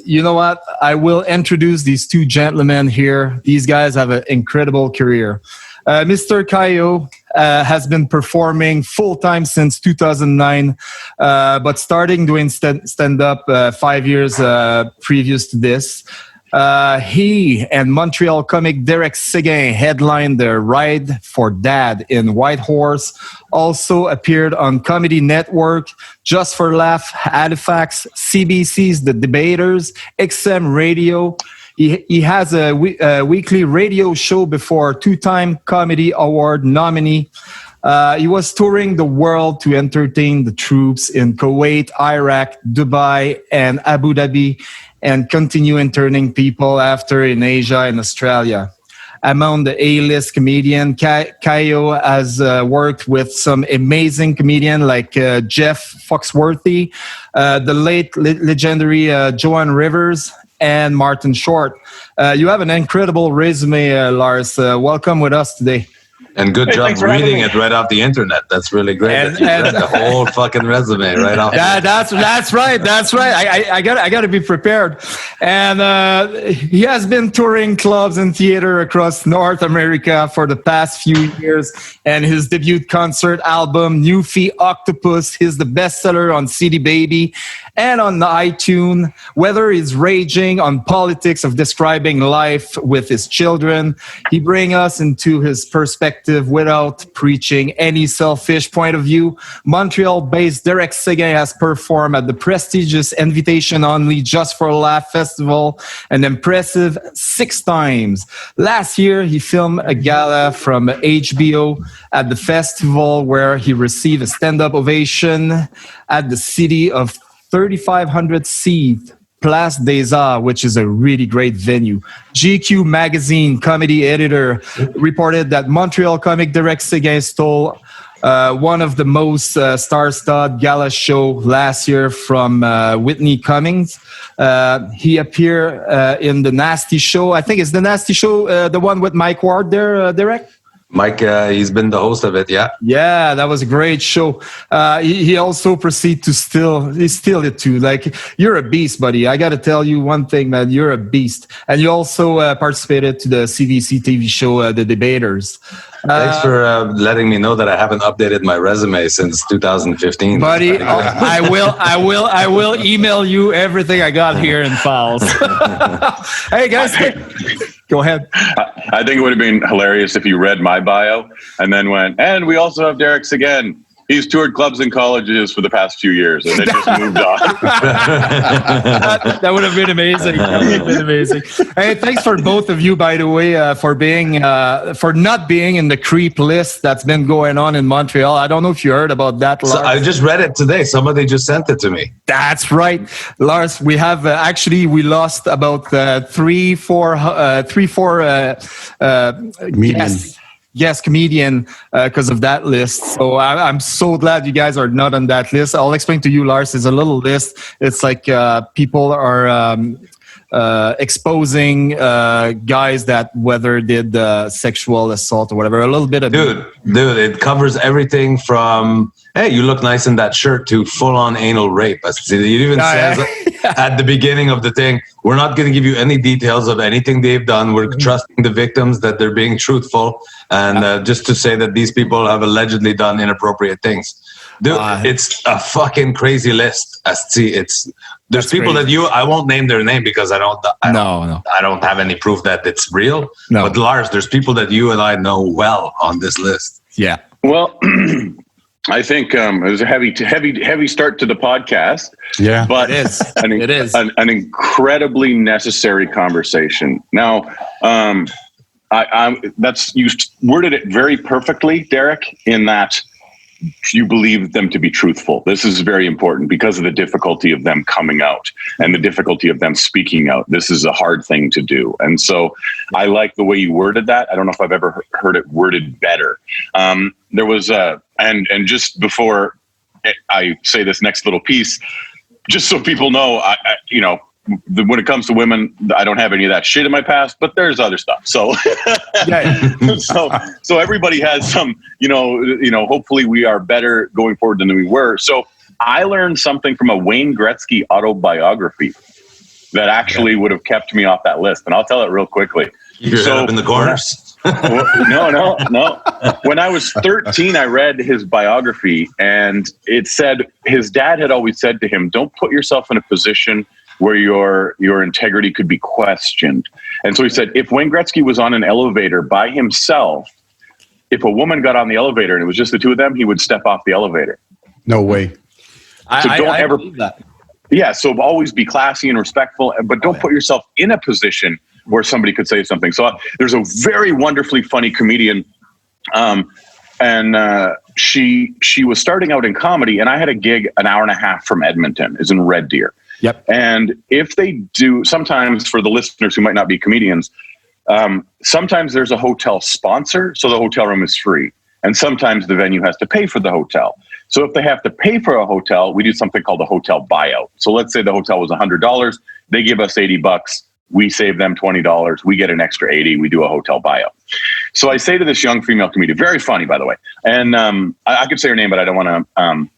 you know what? I will introduce these two gentlemen here. These guys have an incredible career. Mr. Callieou has been performing full-time since 2009, but starting doing stand-up 5 years previous to this. He and Montreal comic Derek Seguin headlined the Ride for Dad in Whitehorse. Also appeared on Comedy Network, Just for Laugh, Halifax, CBC's The Debaters, XM Radio. He has a weekly radio show before two-time Comedy Award nominee. He was touring the world to entertain the troops in Kuwait, Iraq, Dubai, and Abu Dhabi, and continue entertaining people after in Asia and Australia. Among the A-list comedian, Callieou has worked with some amazing comedians like Jeff Foxworthy, the late legendary Joan Rivers, and Martin Short. You have an incredible resume, Lars. Welcome with us today. And good job reading it right off the internet. That's really great. And you read the whole fucking resume right off. Yeah, that's right. That's right. I got to be prepared. And he has been touring clubs and theater across North America for the past few years. And his debut concert album, Newfie Octopus, is the bestseller on CD Baby and on the iTunes. Whether he's raging on politics of describing life with his children, he brings us into his perspective without preaching any selfish point of view. Montreal-based Derek Seguin has performed at the prestigious invitation-only Just for a Laugh Festival an impressive 6 times. Last year, he filmed a gala from HBO at the festival where he received a stand-up ovation at the city of 3,500 seat Place des Arts, which is a really great venue. GQ magazine comedy editor reported that Montreal comic Derek Seguin stole one of the most star-studded gala show last year from Whitney Cummings. He appeared in the Nasty Show. I think it's the Nasty Show, the one with Mike Ward there, Derek? Mike, he's been the host of it, yeah. Yeah, that was a great show. He also proceeded to steal it too. Like, you're a beast, buddy. I got to tell you one thing, man. You're a beast. And you also participated to the CBC TV show, The Debaters. Thanks for letting me know that I haven't updated my resume since 2015. Buddy, I will email you everything I got here in files. Hey, guys. Go ahead. I think it would have been hilarious if you read my bio and then went, and we also have Derek Seguin. He's toured clubs and colleges for the past few years, and then just moved on. That would have been amazing. That would have been amazing. Hey, thanks for both of you, by the way, for not being in the creep list that's been going on in Montreal. I don't know if you heard about that, Lars. So I just read it today. Somebody just sent it to me. That's right, Lars. We have actually we lost about three, four comedian because of that list. So I'm so glad you guys are not on that list. I'll explain to you, Lars. It's a little list. It's like people are exposing guys that whether did sexual assault or whatever. A little bit of dude, it covers everything from hey, you look nice in that shirt to full-on anal rape. It even says at the beginning of the thing, we're not going to give you any details of anything they've done. We're trusting the victims that they're being truthful. And just to say that these people have allegedly done inappropriate things. Dude, it's a fucking crazy list. There's people crazy. I won't name their name because I don't have any proof that it's real. No. But Lars, there's people that you and I know well on this list. Yeah. Well, I think it was a heavy start to the podcast. Yeah, but it is. It is an incredibly necessary conversation. Now, you worded it very perfectly, Derek, in that you believe them to be truthful. This is very important because of the difficulty of them coming out and the difficulty of them speaking out. This is a hard thing to do. And so I like the way you worded that. I don't know if I've ever heard it worded better. There was and just before I say this next little piece, just so people know, when it comes to women, I don't have any of that shit in my past, but there's other stuff. So, so everybody has some, hopefully we are better going forward than we were. So I learned something from a Wayne Gretzky autobiography. that actually would have kept me off that list. And I'll tell it real quickly. You're up in the corners. No. When I was 13, I read his biography, and it said his dad had always said to him, don't put yourself in a position where your integrity could be questioned. And so he said, if Wayne Gretzky was on an elevator by himself, if a woman got on the elevator and it was just the two of them, he would step off the elevator. No way. So don't ever believe that. Yeah, so always be classy and respectful, but don't put yourself in a position where somebody could say something. So there's a very wonderfully funny comedian, and she was starting out in comedy, and I had a gig an hour and a half from Edmonton, is in Red Deer. Yep. And if they do, sometimes for the listeners who might not be comedians, sometimes there's a hotel sponsor, so the hotel room is free. And sometimes the venue has to pay for the hotel. So if they have to pay for a hotel, we do something called a hotel buyout. So let's say the hotel was $100. They give us $80. We save them $20. We get an extra $80. We do a hotel buyout. So I say to this young female comedian, very funny, by the way. And I could say her name, but I don't want to,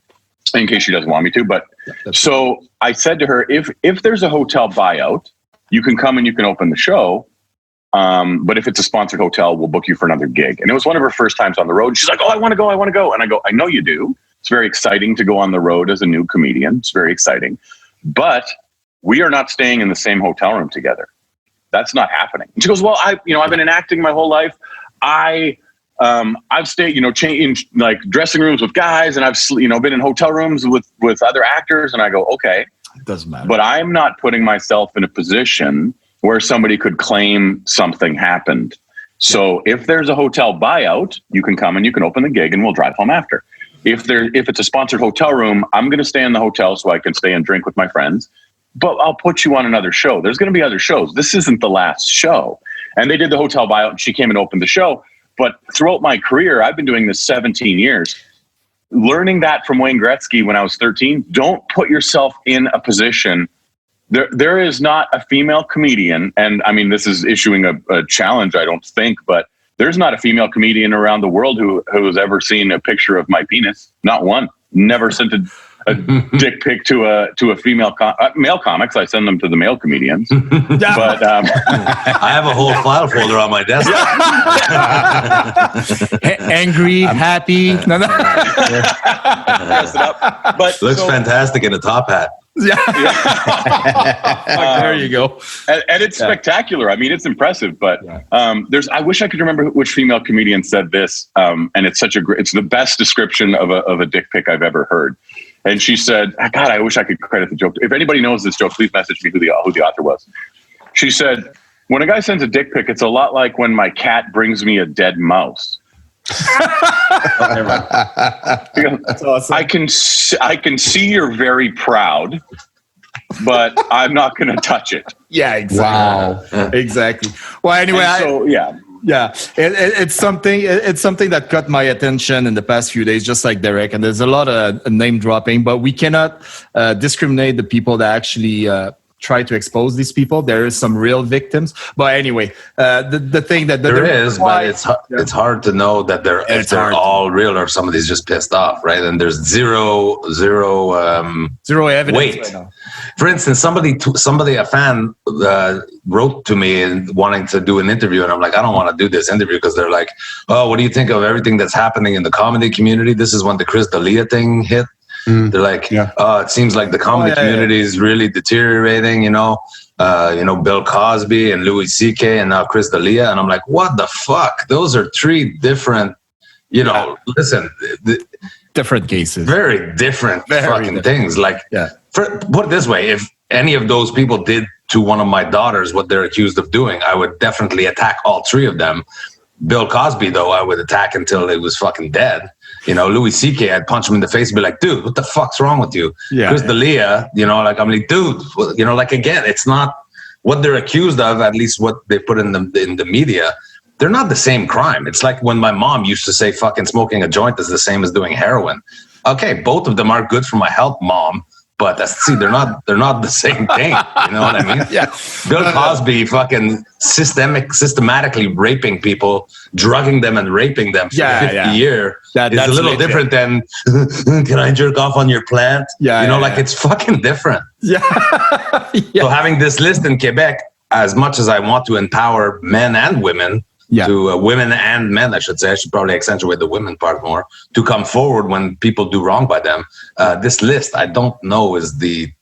in case she doesn't want me to. But so I said to her, if there's a hotel buyout, you can come and you can open the show. But if it's a sponsored hotel, we'll book you for another gig. And it was one of her first times on the road. She's like, oh, I want to go. And I go, I know you do. It's very exciting to go on the road as a new comedian. It's very exciting. But we are not staying in the same hotel room together. That's not happening. And she goes, well, I've been in acting my whole life. I've stayed, changed like dressing rooms with guys, and I've, been in hotel rooms with other actors. And I go, okay, it doesn't matter. But I'm not putting myself in a position where somebody could claim something happened. So if there's a hotel buyout, you can come and you can open the gig and we'll drive home after. If it's a sponsored hotel room, I'm going to stay in the hotel so I can stay and drink with my friends, but I'll put you on another show. There's going to be other shows. This isn't the last show. And they did the hotel buyout and she came and opened the show. But throughout my career, I've been doing this 17 years. Learning that from Wayne Gretzky when I was 13, don't put yourself in a position. There is not a female comedian, and I mean, this is issuing a challenge, I don't think, but there's not a female comedian around the world who has ever seen a picture of my penis. Not one. Never sent a dick pic to a female male comics. I send them to the male comedians. But I have a whole file folder on my desk. Angry, happy. No. But looks fantastic in a top hat. Yeah. There you go. And it's spectacular. I mean, it's impressive, but I wish I could remember which female comedian said this. And it's it's the best description of a dick pic I've ever heard. And she said, God, I wish I could credit the joke. If anybody knows this joke, please message me who the author was. She said, when a guy sends a dick pic, it's a lot like when my cat brings me a dead mouse. That's awesome. I can see you're very proud, but I'm not going to touch it. Yeah, exactly. Wow. Exactly. Well, anyway, it's something that caught my attention in the past few days, just like Derek. And there's a lot of name dropping, but we cannot discriminate the people that actually try to expose these people. There is some real victims, but anyway, the thing that there is, but it's hard to know that they're all real or somebody's just pissed off, right? And there's zero evidence. Wait, right now. For instance, a fan wrote to me and wanting to do an interview, and I'm like, I don't want to do this interview because they're like, oh, what do you think of everything that's happening in the comedy community? This is when the Chris D'Elia thing hit. They're like, it seems like the comedy community is really deteriorating, Bill Cosby and Louis C.K. and now Chris D'Elia. And I'm like, what the fuck? Those are three different, listen. Different cases. Very different things. Like, put it this way, if any of those people did to one of my daughters what they're accused of doing, I would definitely attack all three of them. Bill Cosby, though, I would attack until it was fucking dead. Louis C.K., I'd punch him in the face and be like, dude, what the fuck's wrong with you? Yeah. Chris D'Elia, I'm like, dude, again, it's not what they're accused of, at least what they put in the media. They're not the same crime. It's like when my mom used to say fucking smoking a joint is the same as doing heroin. Okay, both of them are good for my health, Mom, But they're not the same thing. You know what I mean? Yeah. Bill Cosby fucking systematically raping people, drugging them and raping them for 50 years. It's a little different than, can I jerk off on your plant? It's fucking different. Yeah. So having this list in Quebec, as much as I want to empower men and women, women and men, I should say, I should probably accentuate the women part more, to come forward when people do wrong by them. This list, I don't know, is the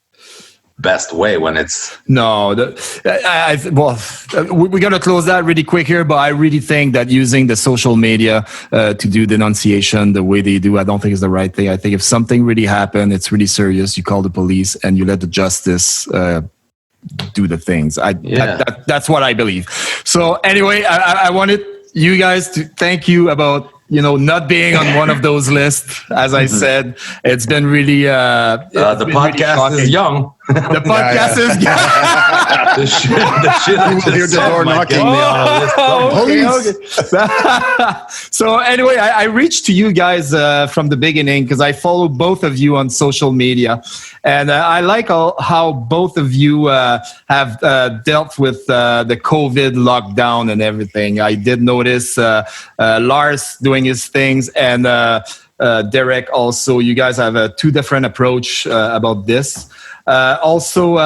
best way when it's... No, we're going to close that really quick here, but I really think that using the social media to do denunciation the way they do, I don't think is the right thing. I think if something really happened, it's really serious, you call the police and you let the justice do the things. That's what I believe. So anyway, I wanted you guys to thank you about not being on one of those lists. As I said, it's been really the podcast is young. The podcast is young. the shit you will hear the door knocking. Okay. So anyway, I reached to you guys from the beginning because I follow both of you on social media, and I like how both of you have dealt with the COVID lockdown and everything. I did notice Lars doing his things, and Derek also. You guys have two different approach about this. Also,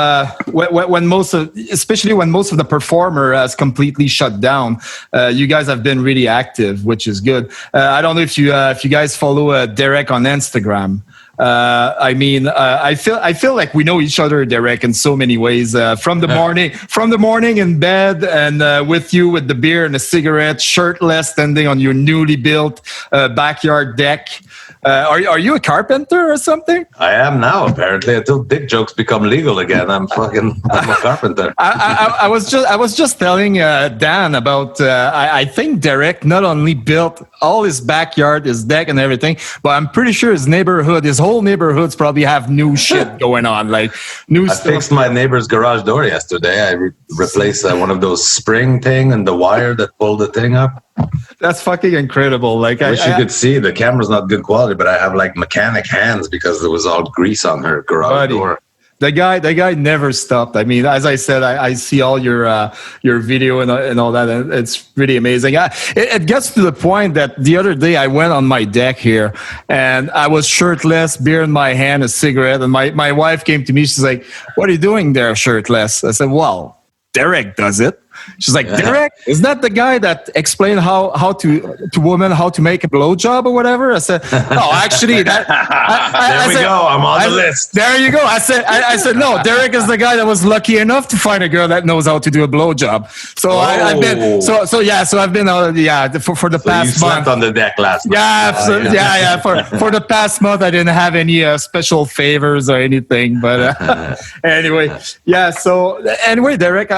especially when most of the performer has completely shut down, you guys have been really active, which is good. I don't know if you guys follow Derek on Instagram. I feel like we know each other, Derek, in so many ways. From the morning in bed, and with you with the beer and a cigarette, shirtless, standing on your newly built backyard deck. Are you a carpenter or something? I am now, apparently. Until dick jokes become legal again, I'm a carpenter. I was just telling Dan about. I think Derek not only built all his backyard, his deck, and everything, but I'm pretty sure his whole neighborhoods probably have new shit going on, like new stuff. I fixed my neighbor's garage door yesterday. I replaced one of those spring thing and the wire that pulled the thing up. That's fucking incredible. Like, I wish you could see. The camera's not good quality, but I have like mechanic hands because there was all grease on her garage door. The guy never stopped. I mean, as I said, I see all your video and all that, and it's really amazing. It gets to the point that the other day I went on my deck here, and I was shirtless, beer in my hand, a cigarette, and my wife came to me. She's like, "What are you doing there, shirtless?" I said, "Well, Derek does it." She's like, "Derek, is that the guy that explained how to women how to make a blowjob or whatever?" I said, "No, actually, that." There we go. I'm on the list. There you go. I said, no. Derek is the guy that was lucky enough to find a girl that knows how to do a blowjob. So I've been for the past month. You slept on the deck last night. Yeah. For the past month, I didn't have any special favors or anything. But anyway, yeah. So anyway, Derek,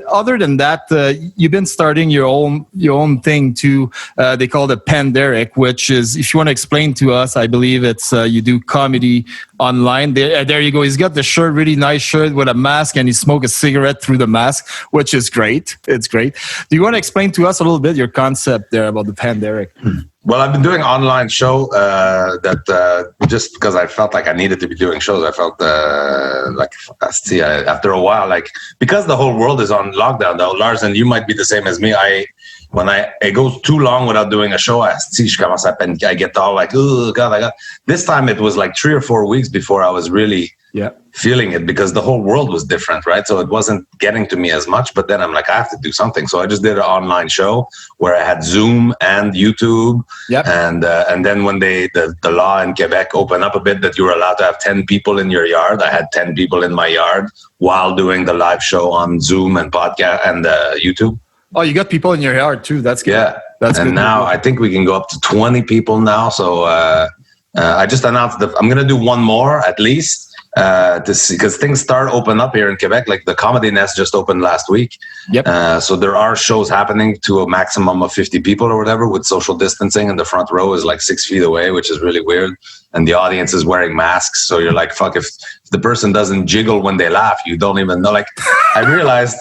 other than that, you've been starting your own thing too. They call it Pen Derek, which is, if you want to explain to us, I believe it's you do comedy online. There you go. He's got the shirt, really nice shirt with a mask, and he smokes a cigarette through the mask, which is great. It's great. Do you want to explain to us a little bit your concept there about the Pen Derek? Well, I've been doing an online show that just because I felt like I needed to be doing shows. I felt after a while, like, because the whole world is on lockdown though, Lars, and you might be the same as me. When it goes too long without doing a show, I get all like, oh God, this time it was like 3 or 4 weeks before I was really feeling it, because the whole world was different, right? So it wasn't getting to me as much, but then I'm like, I have to do something. So I just did an online show where I had Zoom and YouTube. And then when the law in Quebec opened up a bit that you were allowed to have 10 people in your yard, I had 10 people in my yard while doing the live show on Zoom and podcast and YouTube. Oh, you got people in your yard too. That's good. Yeah. That's and good. Now I think we can go up to 20 people now. So I just announced that I'm going to do one more at least. To see, because things start open up here in Quebec. Like the Comedy Nest just opened last week. So there are shows happening to a maximum of 50 people or whatever, with social distancing, and the front row is like 6 feet away, which is really weird. and the audience is wearing masks. So you're like, fuck, if the person doesn't jiggle when they laugh, you don't even know. Like, I realized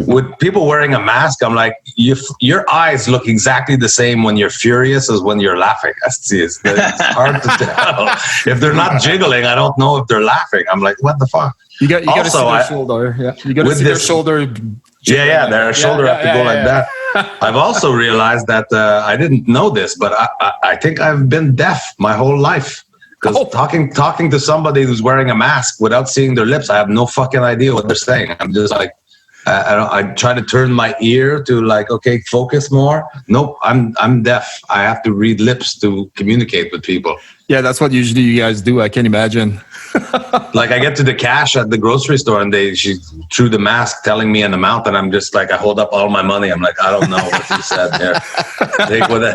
with people wearing a mask, I'm like, your eyes look exactly the same when you're furious as when you're laughing. It's hard to tell. If they're not jiggling, I don't know if they're laughing. I'm like, what the fuck? You got to see their shoulder. Yeah, you got to see their shoulder. Their shoulder have to go like that. I've also realized that I didn't know this, but I think I've been deaf my whole life. Because talking to somebody who's wearing a mask without seeing their lips, I have no fucking idea what they're saying. I'm just like, I try to turn my ear to like, okay, focus more. Nope, I'm deaf. I have to read lips to communicate with people. Yeah, that's what usually you guys do. I can imagine. Like I get to the cash at the grocery store and she threw the mask telling me an amount, and I'm just like, I hold up all my money. I'm like, I don't know what you said there.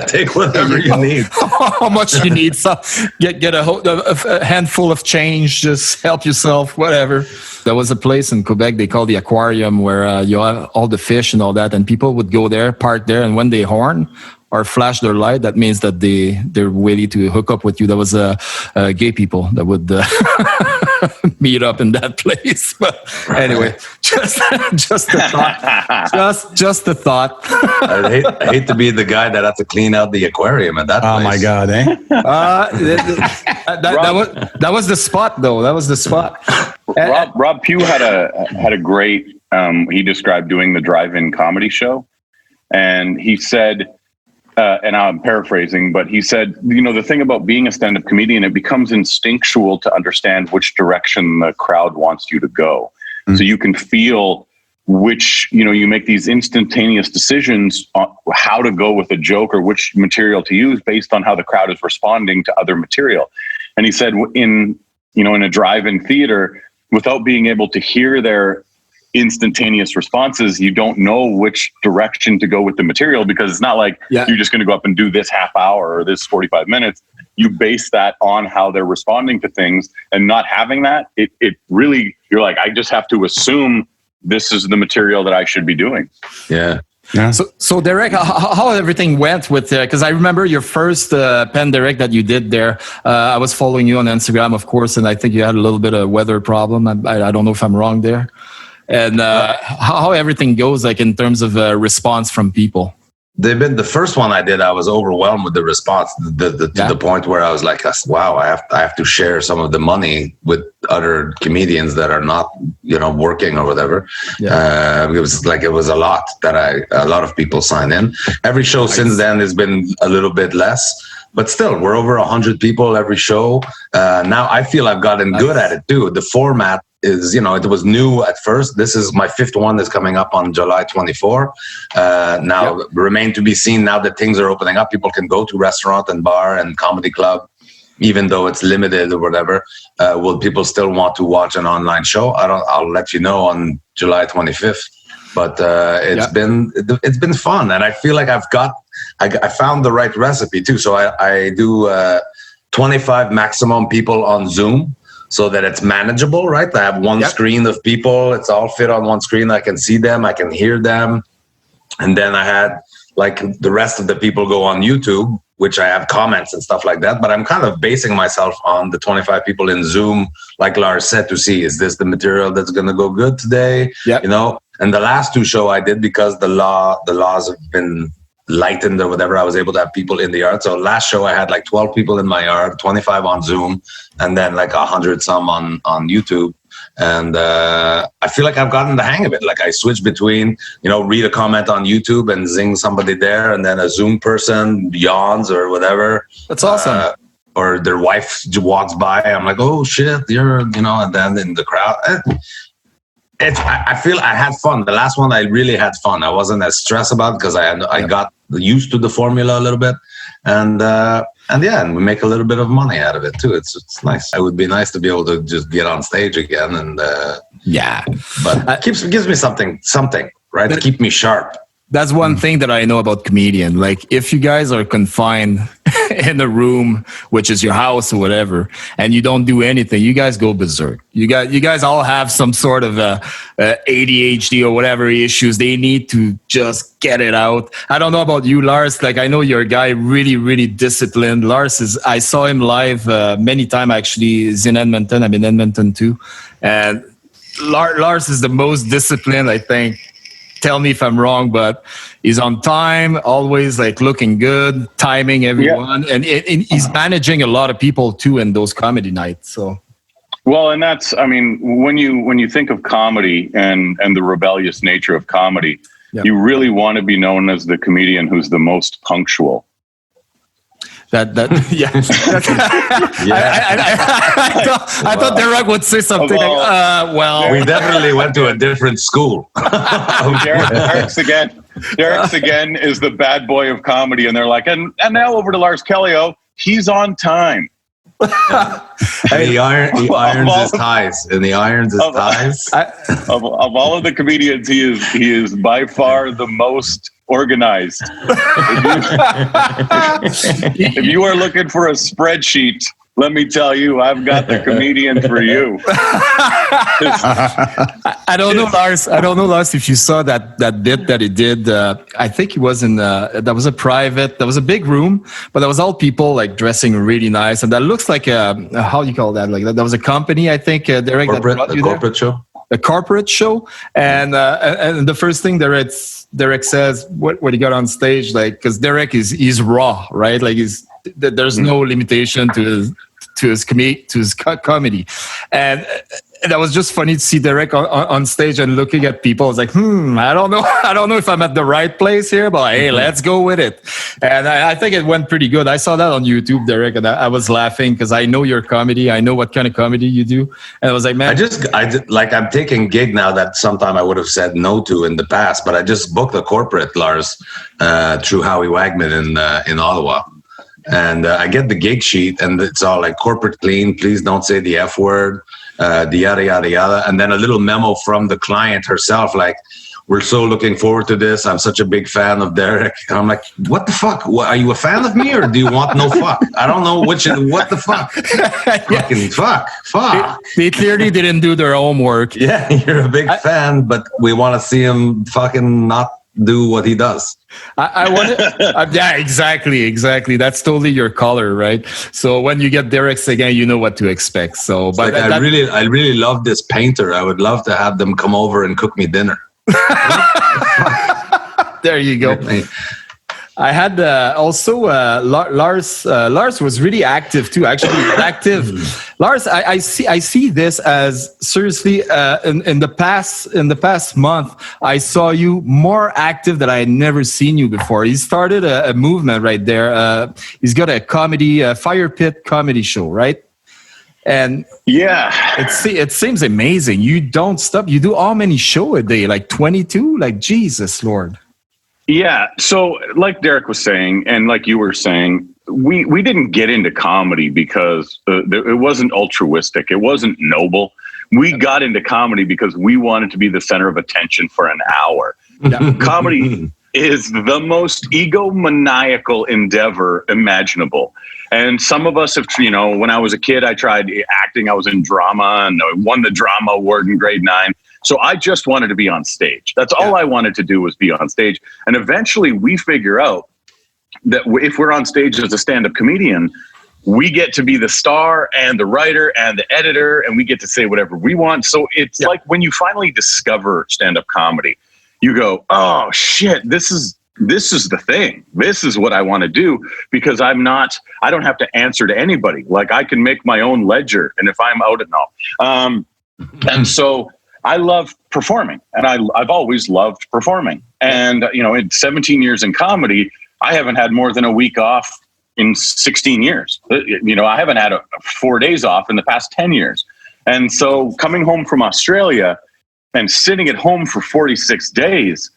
Take whatever you need. How much you need? So get a handful of change. Just help yourself. Whatever. There was a place in Quebec they call the aquarium where you have all the fish and all that, and people would go there, park there, and when they horn or flash their light, that means that they're ready to hook up with you. There was gay people that would meet up in that place. But anyway, just a thought. Just a thought. I hate to be the guy that had to clean out the aquarium at that place. Oh my God, eh? That was the spot, though. That was the spot. Rob Pugh had a great. He described doing the drive-in comedy show, and he said. And I'm paraphrasing, but he said, the thing about being a stand-up comedian, it becomes instinctual to understand which direction the crowd wants you to go. Mm-hmm. So you can feel which, you make these instantaneous decisions on how to go with a joke or which material to use based on how the crowd is responding to other material. And he said in a drive-in theater, without being able to hear their instantaneous responses, you don't know which direction to go with the material, because it's not like you're just going to go up and do this half hour or this 45 minutes. You base that on how they're responding to things, and not having that, it really, you're like, I just have to assume this is the material that I should be doing. Yeah. So Derek, how everything went with, because I remember your first pen direct that you did there. I was following you on Instagram, of course, and I think you had a little bit of weather problem. I don't know if I'm wrong there. And how everything goes, like in terms of response from people. The first one I did, I was overwhelmed with the response to the point where I was like, wow, I have to share some of the money with other comedians that are not, working or whatever. It was a lot a lot of people signed in. Every show since then has been a little bit less, but still we're over 100 people every show. Now I feel I've gotten good at it too. The format is, it was new at first. This is my fifth one that's coming up on July 24. Remain to be seen now that things are opening up. People can go to restaurant and bar and comedy club, even though it's limited or whatever. Will people still want to watch an online show? I'll let you know on July 25th. But it's been fun, and I feel like I found the right recipe too. So I do 25 maximum people on Zoom, so that it's manageable, right? I have one screen of people. It's all fit on one screen. I can see them. I can hear them. And then I had like the rest of the people go on YouTube, which I have comments and stuff like that. But I'm kind of basing myself on the 25 people in Zoom, like Lars said, to see, is this the material that's going to go good today? And the last two show I did, because the laws have been lightened or whatever, I was able to have people in the yard. So last show I had like 12 people in my yard, 25 on Zoom, and then like 100 some on YouTube. And I feel like I've gotten the hang of it. Like I switch between, read a comment on YouTube and zing somebody there, and then a Zoom person yawns or whatever. That's awesome. Or their wife walks by. I'm like, oh shit, and then in the crowd. I feel I had fun. The last one I really had fun. I wasn't as stressed about it because I got used to the formula a little bit, and we make a little bit of money out of it too. It's nice. It would be nice to be able to just get on stage again, and but it gives me something right to keep me sharp. That's one thing that I know about comedian. Like, if you guys are confined in a room, which is your house or whatever, and you don't do anything, you guys go berserk. You guys all have some sort of ADHD or whatever issues. They need to just get it out. I don't know about you, Lars. Like, I know you're a guy really, really disciplined. I saw him live many times, actually. He's in Edmonton. I'm in Edmonton too. And Lars is the most disciplined, I think. Tell me if I'm wrong, but he's on time, always like looking good, timing everyone, and he's managing a lot of people too in those comedy nights. So, well, and that's, I mean, when you think of comedy and the rebellious nature of comedy, you really want to be known as the comedian who's the most punctual. I thought Derek would say something well, we definitely went to a different school. Derek Seguin is the bad boy of comedy, and they're like, and now over to Lars Callieou, he's on time. And he irons his ties. Of all of the comedians, he is by far the most organized. If you are looking for a spreadsheet, let me tell you, I've got the comedian for you. I don't know, Lars, if you saw that bit that he did. I think he was in, that was a big room, but that was all people like dressing really nice. And that looks like how do you call that? Like that was a company, I think, Derek. Corporate show. A corporate show. And the first thing Derek says, what he got on stage, like, because Derek he's raw, right? Like there's no limitation to his comedy, and that was just funny to see Derek on stage and looking at people. I was like, I don't know if I'm at the right place here, but hey, let's go with it. And I think it went pretty good. I saw that on YouTube, Derek, and I was laughing because I know your comedy. I know what kind of comedy you do, and I was like, man, I'm taking gig now that sometime I would have said no to in the past, but I just booked a corporate, Lars, through Howie Wagman in Ottawa. And I get the gig sheet, and it's all like corporate clean. Please don't say the F word, the yada, yada, yada. And then a little memo from the client herself, like, we're so looking forward to this. I'm such a big fan of Derek. And I'm like, what the fuck? Are you a fan of me or do you want no fuck? I don't know what the fuck. Fucking fuck. They clearly didn't do their homework. Yeah, you're a big fan, but we want to see him fucking not do what he does. I want to, yeah, exactly. That's totally your color, right? So when you get Derek Seguin, you know what to expect. So, but like, I really love this painter. I would love to have them come over and cook me dinner. There you go. I had also Lars. Lars was really active too. Actually, active. Lars, I see this as seriously. In the past month, I saw you more active than I had never seen you before. He started a movement right there. He's got a comedy, Fire Pit comedy show, right? And yeah, it seems amazing. You don't stop. You do how many shows a day? Like 22? Like Jesus Lord. Yeah. So like Derek was saying, and like you were saying, we didn't get into comedy because it wasn't altruistic. It wasn't noble. We got into comedy because we wanted to be the center of attention for an hour. Yeah. Comedy is the most egomaniacal endeavor imaginable. And some of us have, when I was a kid, I tried acting. I was in drama and I won the drama award in grade 9. So I just wanted to be on stage. That's all I wanted to do was be on stage. And eventually we figure out that if we're on stage as a stand-up comedian, we get to be the star and the writer and the editor, and we get to say whatever we want. So it's like when you finally discover stand-up comedy, you go, oh shit, this is the thing. This is what I want to do because I don't have to answer to anybody. Like I can make my own ledger. And if I'm out at all. And so I love performing, and I've always loved performing. And, in 17 years in comedy, I haven't had more than a week off in 16 years. I haven't had 4 days off in the past 10 years. And so coming home from Australia and sitting at home for 46 days,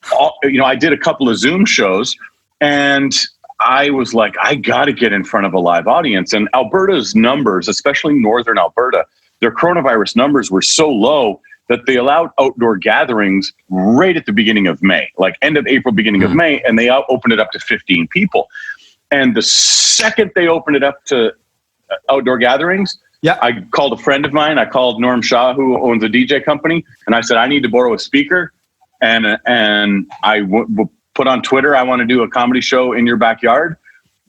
I did a couple of Zoom shows, and I was like, I got to get in front of a live audience. And Alberta's numbers, especially northern Alberta, their coronavirus numbers were so low that they allowed outdoor gatherings right at the beginning of May, like end of April, beginning of May, and they opened it up to 15 people. And the second they opened it up to outdoor gatherings, I called a friend of mine. I called Norm Shaw, who owns a DJ company, and I said, I need to borrow a speaker. And I put on Twitter, I want to do a comedy show in your backyard.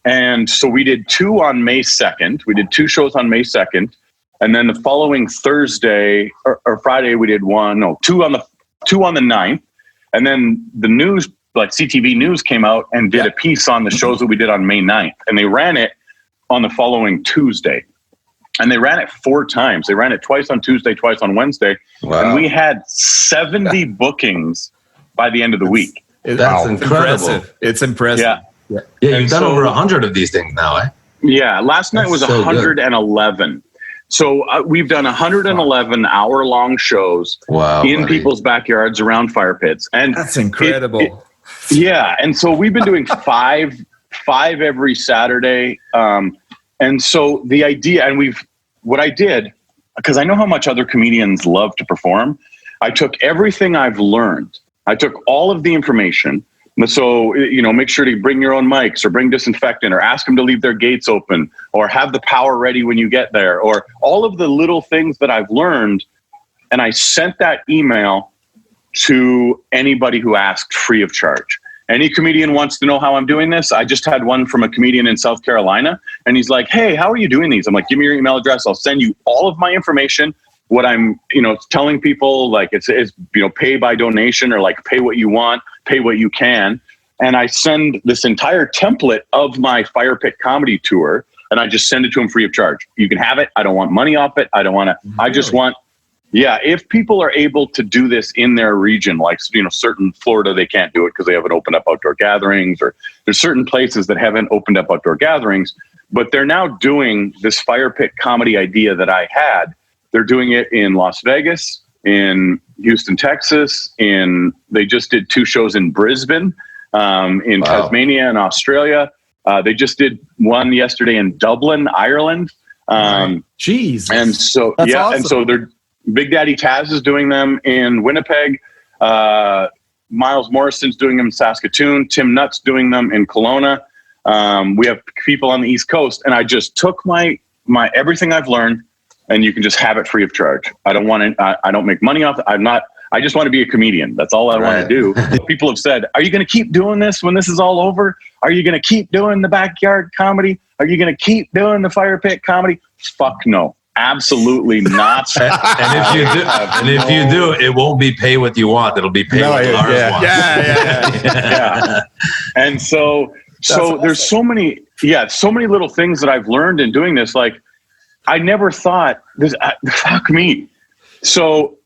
And so we did 2 on May 2nd. We did 2 shows on May 2nd. And then the following Thursday or Friday, we did 2 on the 9th. And then the news, like CTV News, came out and did a piece on the shows that we did on May 9th. And they ran it on the following Tuesday. And they ran it 4 times. They ran it twice on Tuesday, twice on Wednesday. Wow. And we had 70 bookings by the end of the week. That's incredible. It's impressive. Yeah, you've done over 100 of these things now, eh? Yeah, last night was 111. Good. So we've done 111 hour-long shows in people's backyards around fire pits, and that's incredible. And so we've been doing five every Saturday, and so the idea, and what I did, because I know how much other comedians love to perform, I took everything I've learned. I took all of the information. So, make sure to bring your own mics or bring disinfectant or ask them to leave their gates open or have the power ready when you get there, or all of the little things that I've learned. And I sent that email to anybody who asked, free of charge. Any comedian wants to know how I'm doing this. I just had one from a comedian in South Carolina, and he's like, hey, how are you doing these? I'm like, give me your email address. I'll send you all of my information. What I'm, telling people, like it's pay by donation, or like pay what you want, pay what you can. And I send this entire template of my fire pit comedy tour, and I just send it to them free of charge. You can have it. I don't want money off it. I don't want to, I just want, if people are able to do this in their region, like, certain Florida, they can't do it because they haven't opened up outdoor gatherings, or there's certain places that haven't opened up outdoor gatherings, but they're now doing this fire pit comedy idea that I had. They're doing it in Las Vegas, in Houston, Texas. They just did 2 shows in Brisbane, in Tasmania and Australia. They just did one yesterday in Dublin, Ireland. Jeez. And so, awesome. And so they're Big Daddy Taz is doing them in Winnipeg. Miles Morrison's doing them in Saskatoon. Tim Nutt's doing them in Kelowna. We have people on the East Coast, and I just took my everything I've learned, and you can just have it free of charge. I don't want to, I don't make money off it. I just want to be a comedian. That's all I want to do. People have said, are you going to keep doing this when this is all over? Are you going to keep doing the backyard comedy? Are you going to keep doing the fire pit comedy? Fuck no. Absolutely not. and if you do, it won't be pay what you want. It'll be pay what Lars wants. Yeah. And so awesome. There's so many little things that I've learned in doing this. Like, I never thought this. Fuck me. So,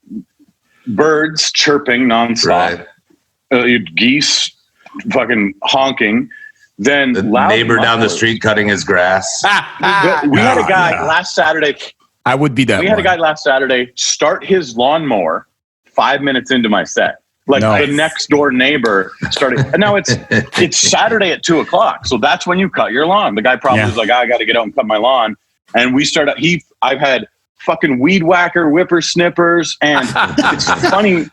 birds chirping nonstop, geese fucking honking. Then the neighbor down the street cutting his grass. We had a guy last Saturday. I would be that. We had a guy last Saturday start his lawnmower 5 minutes into my set. Like the next door neighbor started, and now it's Saturday at 2:00. So that's when you cut your lawn. The guy probably was like, I got to get out and cut my lawn. And we started, I've had fucking weed whacker whippersnippers, and it's funny,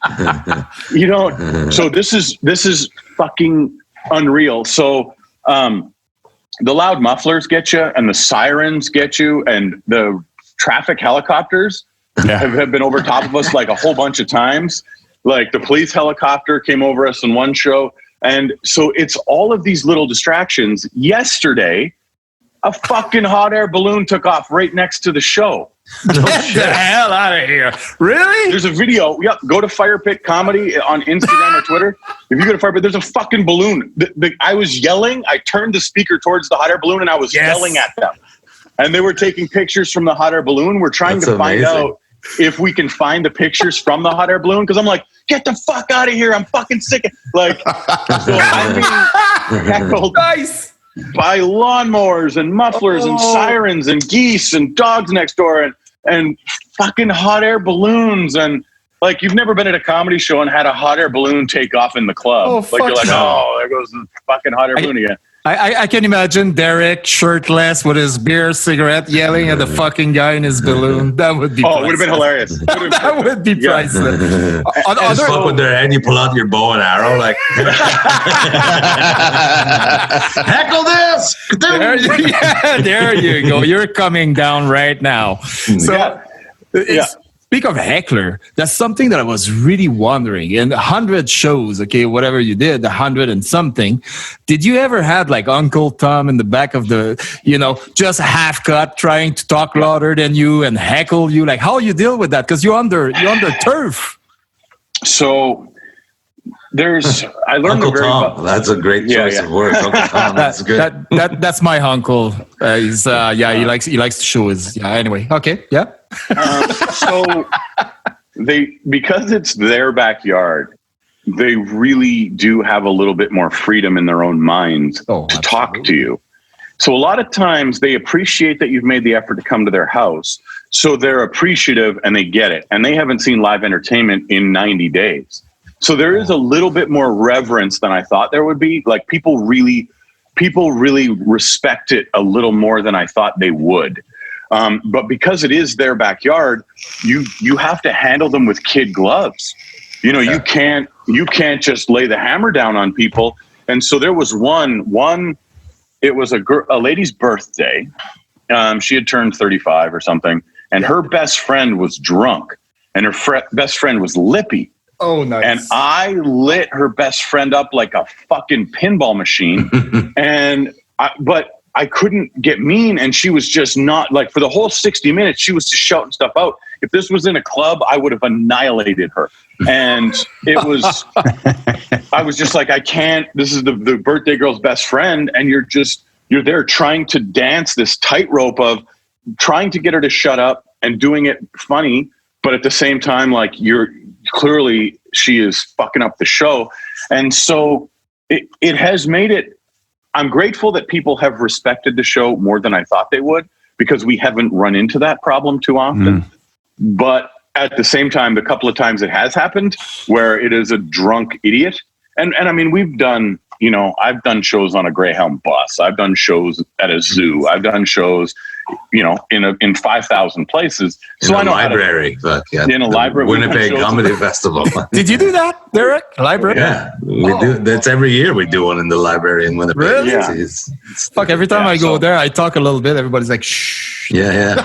so this is fucking unreal. So, the loud mufflers get you, and the sirens get you, and the traffic helicopters have been over top of us like a whole bunch of times. Like the police helicopter came over us in one show. And so it's all of these little distractions. Yesterday, a fucking hot air balloon took off right next to the show. Get the hell out of here. Really? There's a video. Yep. Go to Fire Pit Comedy on Instagram or Twitter. If you go to Fire Pit, there's a fucking balloon. I was yelling. I turned the speaker towards the hot air balloon, and I was yelling at them. And they were taking pictures from the hot air balloon. We're trying to find out if we can find the pictures from the hot air balloon. Because I'm like, get the fuck out of here. I'm fucking sick. So I'm being heckled. Nice. By lawnmowers and mufflers and sirens and geese and dogs next door and fucking hot air balloons. And like, you've never been at a comedy show and had a hot air balloon take off in the club. Like, you're like, there goes the fucking hot air balloon again. I can imagine Derek shirtless with his beer, cigarette, yelling at the fucking guy in his balloon. That would be. Oh, it would have been hilarious. That would be priceless. Just fuck with their head. You pull out your bow and arrow, like heckle this. There you go. You're coming down right now. So, speak of heckler, that's something that I was really wondering. In 100 shows, okay, whatever you did, 100 and something, did you ever have like Uncle Tom in the back of the, just half cut, trying to talk louder than you and heckle you? Like, how you deal with that? Because you're under turf. So I learned Uncle Tom. That's a great choice of words. Uncle Tom. That's good. That's my uncle. He likes to show his. Yeah. Anyway. Okay. Yeah. So because it's their backyard, they really do have a little bit more freedom in their own minds to talk to you. So a lot of times they appreciate that you've made the effort to come to their house. So they're appreciative and they get it. And they haven't seen live entertainment in 90 days. So there is a little bit more reverence than I thought there would be. Like people really respect it a little more than I thought they would. But because it is their backyard, you have to handle them with kid gloves. You can't just lay the hammer down on people. And so there was one. It was a lady's birthday. She had turned 35 or something, and her best friend was drunk, and her best friend was lippy. Oh, nice. And I lit her best friend up like a fucking pinball machine, but I couldn't get mean, and she was just not, like, for the whole 60 minutes, she was just shouting stuff out. If this was in a club, I would have annihilated her. And it was, I was just like, I can't, this is the birthday girl's best friend, and you're there trying to dance this tightrope of trying to get her to shut up and doing it funny, but at the same time, like, she is fucking up the show. And so it has made it, I'm grateful that people have respected the show more than I thought they would, because we haven't run into that problem too often. But at the same time, the couple of times it has happened where it is a drunk idiot. And I mean, we've done, I've done shows on a Greyhound bus. I've done shows at a zoo. I've done shows, in 5,000 places. So I know library, in a library, Winnipeg Comedy Festival. Did you do that, Derek? Library? Yeah, we do. That's every year we do one in the library in Winnipeg. Really? Yeah. Fuck, every time I go there, I talk a little bit. Everybody's like, shh. Yeah.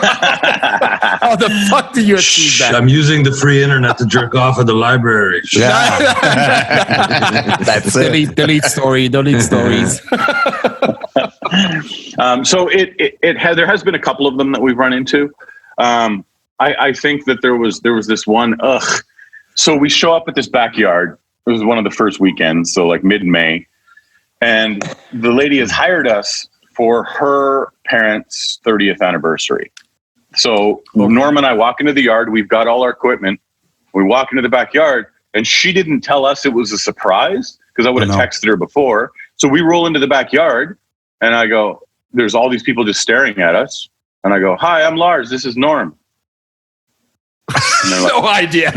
How the fuck do you achieve that? I'm using the free internet to jerk off at the library. Yeah. That's it. Delete stories. So there has been a couple of them that we've run into. I think that there was this one. So we show up at this backyard. It was one of the first weekends, so like mid-May, and the lady has hired us for her parents' 30th anniversary. So Norm and I walk into the yard. We've got all our equipment. We walk into the backyard, and she didn't tell us it was a surprise, because I would have texted her before. So we roll into the backyard, and I go, there's all these people just staring at us. And I go, hi, I'm Lars. This is Norm. No like, idea.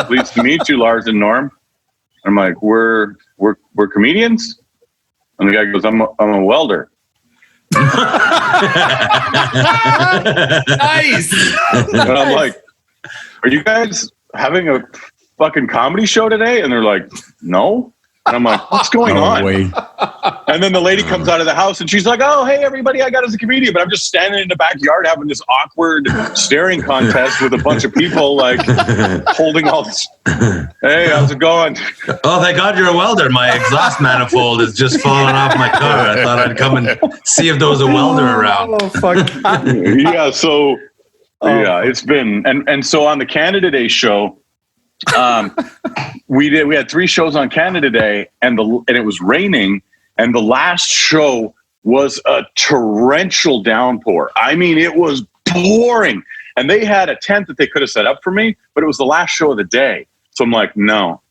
Pleased to meet you, Lars and Norm. I'm like, we're comedians? And the guy goes, I'm a welder. Nice. And I'm like, are you guys having a fucking comedy show today? And they're like, no. And I'm like, what's going on? Way. And then the lady comes out of the house and she's like, oh, hey, everybody, I got as a comedian. But I'm just standing in the backyard having this awkward staring contest with a bunch of people, like, holding all this. Hey, how's it going? Oh, thank God you're a welder. My exhaust manifold is just falling off my car. I thought I'd come and see if there was a welder around. Oh, fuck. Yeah, so, it's been. And so on the Canada Day show, we had 3 shows on Canada Day, and it was raining, and the last show was a torrential downpour. I mean, it was pouring, and they had a tent that they could have set up for me, but it was the last show of the day. So I'm like, no.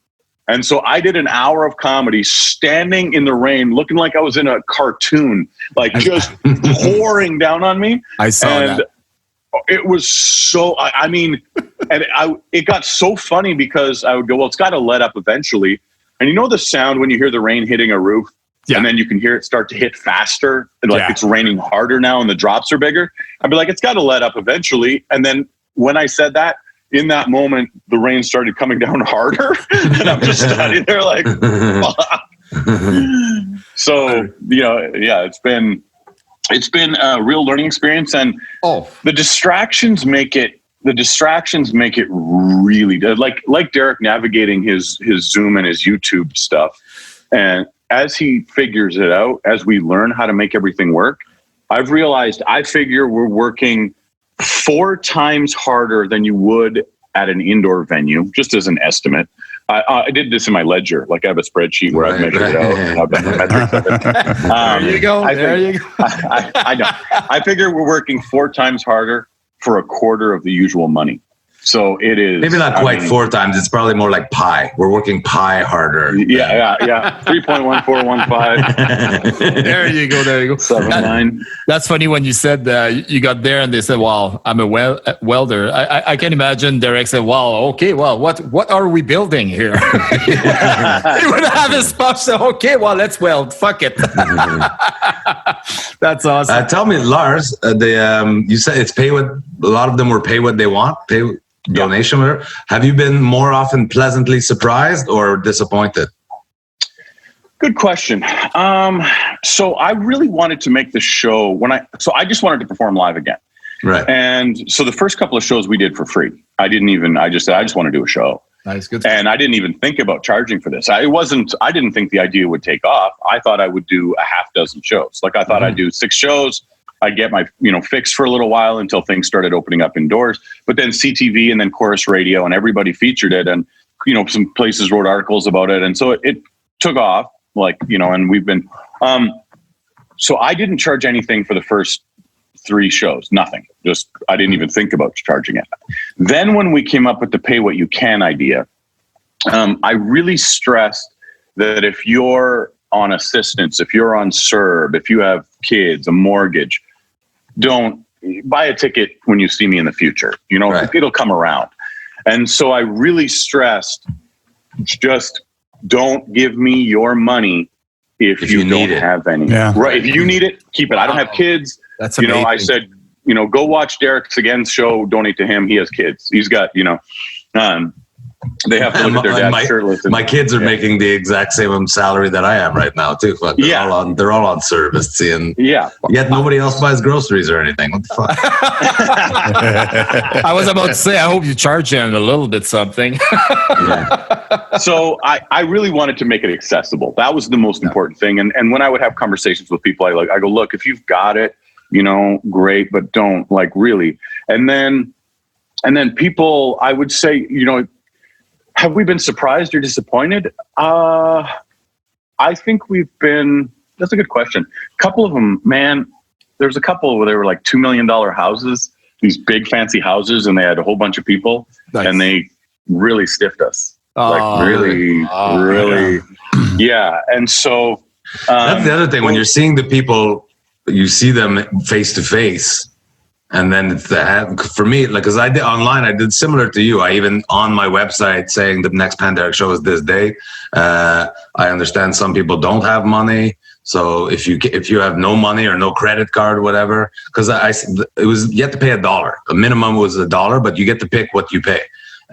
And so I did an hour of comedy standing in the rain, looking like I was in a cartoon, like just pouring down on me. I saw that. It was so, I mean, and it got so funny because I would go, well, it's got to let up eventually. And you know the sound when you hear the rain hitting a roof? Yeah. And then you can hear it start to hit faster. Like it's raining harder now and the drops are bigger. I'd be like, it's got to let up eventually. And then when I said that, in that moment, the rain started coming down harder. And I'm just standing there like, fuck. So, it's been a real learning experience. And the distractions make it really good. Like Derek navigating his Zoom and his YouTube stuff. And as he figures it out, as we learn how to make everything work, I've realized, I figure we're working 4 times harder than you would at an indoor venue, just as an estimate. I did this in my ledger. Like I have a spreadsheet where I've measured it out. And I've done the metrics of it. There you go. I know. I figure we're working 4 times harder for a quarter of the usual money. So it is maybe not quite 4 times. It's probably more like pi. We're working pi harder. Yeah. 3.1415. There you go. 7.9. That's funny when you said you got there and they said, "Well, I'm a welder." I can imagine Derek said, "Well, okay, well, what are we building here?" He would have his spouse say, "Okay, well, let's weld. Fuck it." That's awesome. Tell me, Lars, you said it's pay what a lot of them were pay what they want, donation, whatever. Have you been more often pleasantly surprised or disappointed? Good question. So I really wanted to make the show I just wanted to perform live again. Right. And so the first couple of shows we did for free. I just said, I just want to do a show. Nice. Good. And I didn't even think about charging for this. I didn't think the idea would take off. I thought I would do a half dozen shows. Like I thought I'd do 6 shows. I'd get my, fix for a little while until things started opening up indoors. But then CTV and then Chorus Radio and everybody featured it. And, some places wrote articles about it. And so it took off, and we've been, so I didn't charge anything for the first 3 shows, nothing. Just, I didn't even think about charging it. Then when we came up with the pay what you can idea, I really stressed that if you're on assistance, if you're on CERB, if you have kids, a mortgage, don't buy a ticket when you see me in the future. Right. It'll come around. And so I really stressed, just don't give me your money if you don't have any. Yeah. Right. If you need it, keep it. I don't have kids. That's amazing. I said, go watch Derek Seguin's show, donate to him. He has kids. He's got, they have to look at their dad shirtless. My kids are making the exact same salary that I am right now too. But they're all on service, and yet nobody else buys groceries or anything. What the fuck? I was about to say, I hope you charge them a little bit something. So I really wanted to make it accessible. That was the most important thing. And when I would have conversations with people, I go, look, if you've got it, great, but don't really. And then people, I would say, have we been surprised or disappointed? I think that's a good question. A couple of them, man, there's a couple where they were like $2 million houses, these big fancy houses, and they had a whole bunch of people. Nice. And they really stiffed us. Really. Yeah. And so that's the other thing. When you're seeing the people, you see them face to face. And then it's for me, because I did online, I did similar to you. I even on my website saying the next Pandemic show is this day. I understand some people don't have money, so if you have no money or no credit card or whatever, because you have to pay $1. The minimum was $1, but you get to pick what you pay.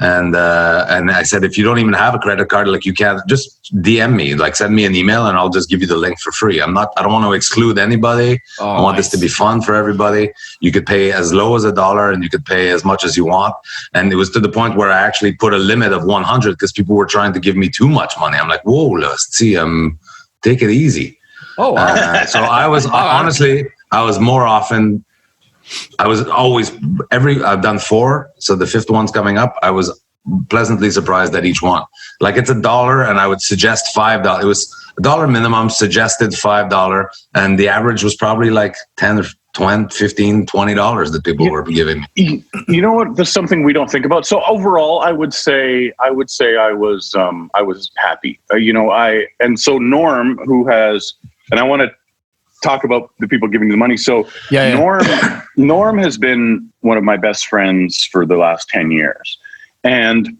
And I said, if you don't even have a credit card, you can't, just DM me, send me an email and I'll just give you the link for free. I don't want to exclude anybody. I want this to be fun for everybody. You could pay as low as $1 and you could pay as much as you want. And it was to the point where I actually put a limit of 100 because people were trying to give me too much money. I'm like, whoa, let's see, take it easy. Oh, wow. So I was honestly, more often, I was always I've done 4, so the 5th one's coming up. I was pleasantly surprised at each one. It's $1, and I would suggest $5. It was $1 minimum, suggested $5, and the average was probably like $10 or $20, $15, $20 that people were giving me. You know what? There's something we don't think about. So overall, I would say I was happy. And so Norm, who has, and I want to talk about the people giving the money. So Norm has been one of my best friends for the last 10 years. And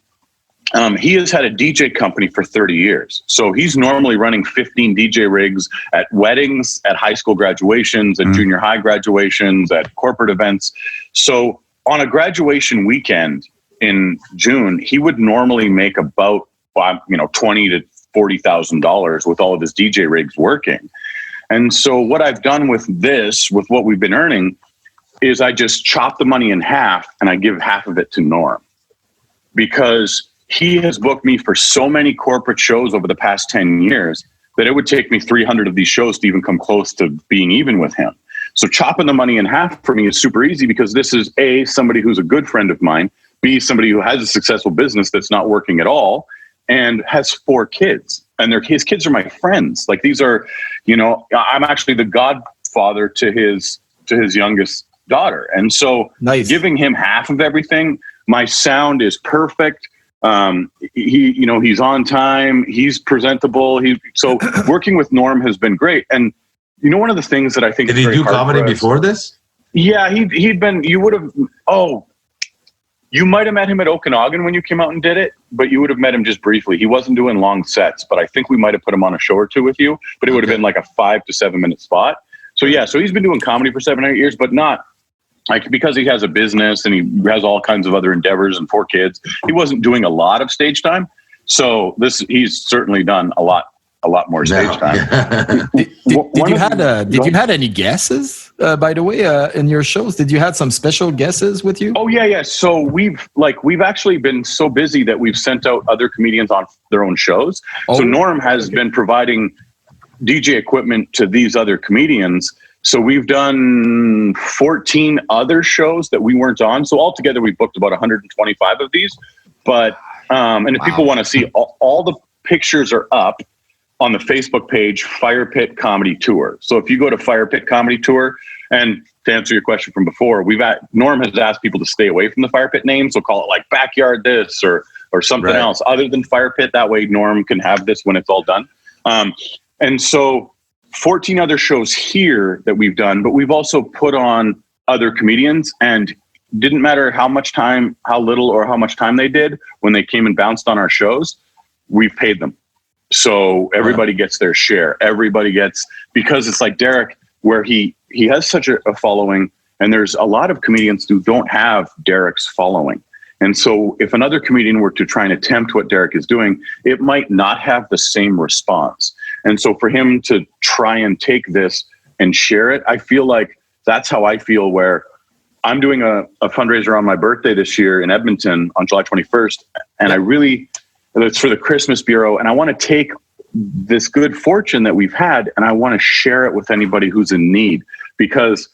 He has had a DJ company for 30 years. So he's normally running 15 DJ rigs at weddings, at high school graduations, at junior high graduations, at corporate events. So on a graduation weekend in June, he would normally make about $20,000 to $40,000 with all of his DJ rigs working. And so what I've done with what we've been earning, is I just chop the money in half and I give half of it to Norm, because he has booked me for so many corporate shows over the past 10 years that it would take me 300 of these shows to even come close to being even with him. So chopping the money in half for me is super easy, because this is A, somebody who's a good friend of mine, B, somebody who has a successful business that's not working at all and has 4 kids. And his kids are my friends. Like, these are, I'm actually the godfather to his youngest daughter. And so giving him half of everything, my sound is perfect. He's on time, he's presentable. So working with Norm has been great. And one of the things that I think, did he do comedy before this? Yeah, he'd been, you might have met him at Okanagan when you came out and did it, but you would have met him just briefly. He wasn't doing long sets, but I think we might have put him on a show or two with you, but it would have been like a 5 to 7 minute spot. So yeah, so he's been doing comedy for 7 or 8 years, but not like, because he has a business and he has all kinds of other endeavors and 4 kids, he wasn't doing a lot of stage time. So he's certainly done a lot more stage time. Did you had any guesses, by the way, in your shows? Did you had some special guesses with you? Oh yeah. So we've actually been so busy that we've sent out other comedians on their own shows. So Norm has been providing DJ equipment to these other comedians. So we've done 14 other shows that we weren't on. So altogether, we booked about 125 of these. But and if people want to see, all the pictures are up on the Facebook page, Fire Pit Comedy Tour. So if you go to Fire Pit Comedy Tour, and to answer your question from before, Norm has asked people to stay away from the Fire Pit names. So call it like Backyard this or something else other than Fire Pit. That way Norm can have this when it's all done. And so 14 other shows here that we've done, but we've also put on other comedians, and didn't matter how little or how much time they did when they came and bounced on our shows, we've paid them. So everybody gets their share. Everybody gets, because it's like Derek, where he has such a following, and there's a lot of comedians who don't have Derek's following. And so if another comedian were to try and attempt what Derek is doing, it might not have the same response. And so for him to try and take this and share it, I feel like that's how I feel, where I'm doing a fundraiser on my birthday this year in Edmonton on July 21st. And it's for the Christmas Bureau. And I want to take this good fortune that we've had, and I want to share it with anybody who's in need, because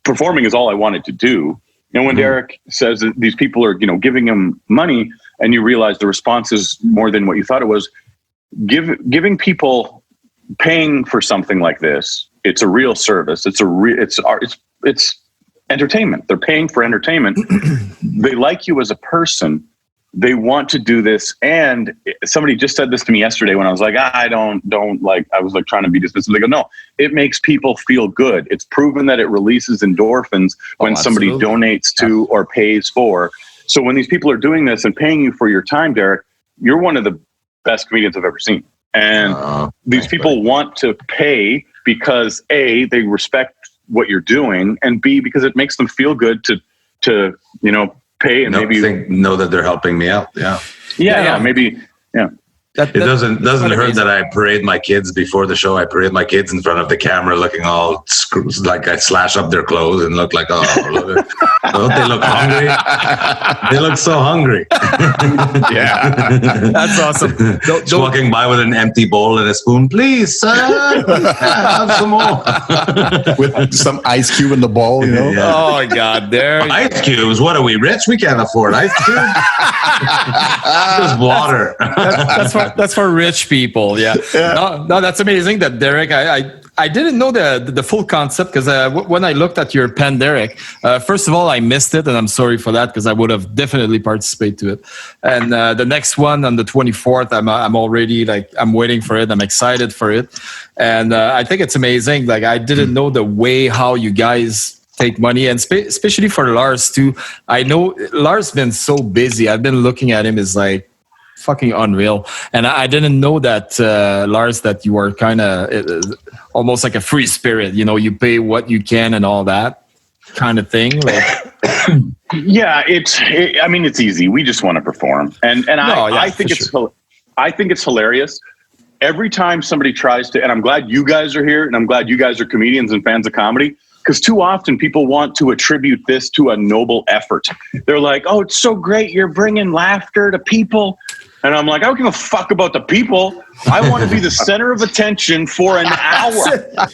performing is all I wanted to do. And when Derek says that these people are, giving him money, and you realize the response is more than what you thought it was, giving people, paying for something like this, it's a real service. It's entertainment. They're paying for entertainment. They like you as a person. They want to do this. And somebody just said this to me yesterday when I was like, I was like trying to be dismissive. They go, no, it makes people feel good. It's proven that it releases endorphins when somebody donates to or pays for. So when these people are doing this and paying you for your time, Derek, you're one of the best comedians I've ever seen. And these people want to pay because A, they respect what you're doing, and B, because it makes them feel good to pay and maybe know that they're helping me out. Maybe. It doesn't hurt that I parade my kids before the show. I parade my kids in front of the camera, looking all like I slash up their clothes and look like, don't they look hungry? They look so hungry. Yeah, that's awesome. Just walking by with an empty bowl and a spoon, please, sir, have some more. With some ice cube in the bowl, Yeah. Oh my God, there. Ice cubes? What are we, rich? We can't afford ice cubes. Just water. That's for rich people. Yeah. No, that's amazing. That Derek, I didn't know the full concept, because when I looked at your pen, Derek, first of all, I missed it, and I'm sorry for that, because I would have definitely participated to it. And the next one on the 24th, I'm already I'm waiting for it. I'm excited for it, and I think it's amazing. Like, I didn't know the way how you guys take money, and especially for Lars too. I know Lars been so busy. I've been looking at him as like fucking unreal, and I didn't know that Lars, that you are kind of almost like a free spirit. You know, you pay what you can and all that kind of thing. Like, yeah, I mean, it's easy. We just want to perform, and I think I think it's hilarious. Every time somebody tries to, and I'm glad you guys are here, and I'm glad you guys are comedians and fans of comedy, because too often people want to attribute this to a noble effort. They're like, oh, it's so great, you're bringing laughter to people. And I'm like, I don't give a fuck about the people. I want to be the center of attention for an hour.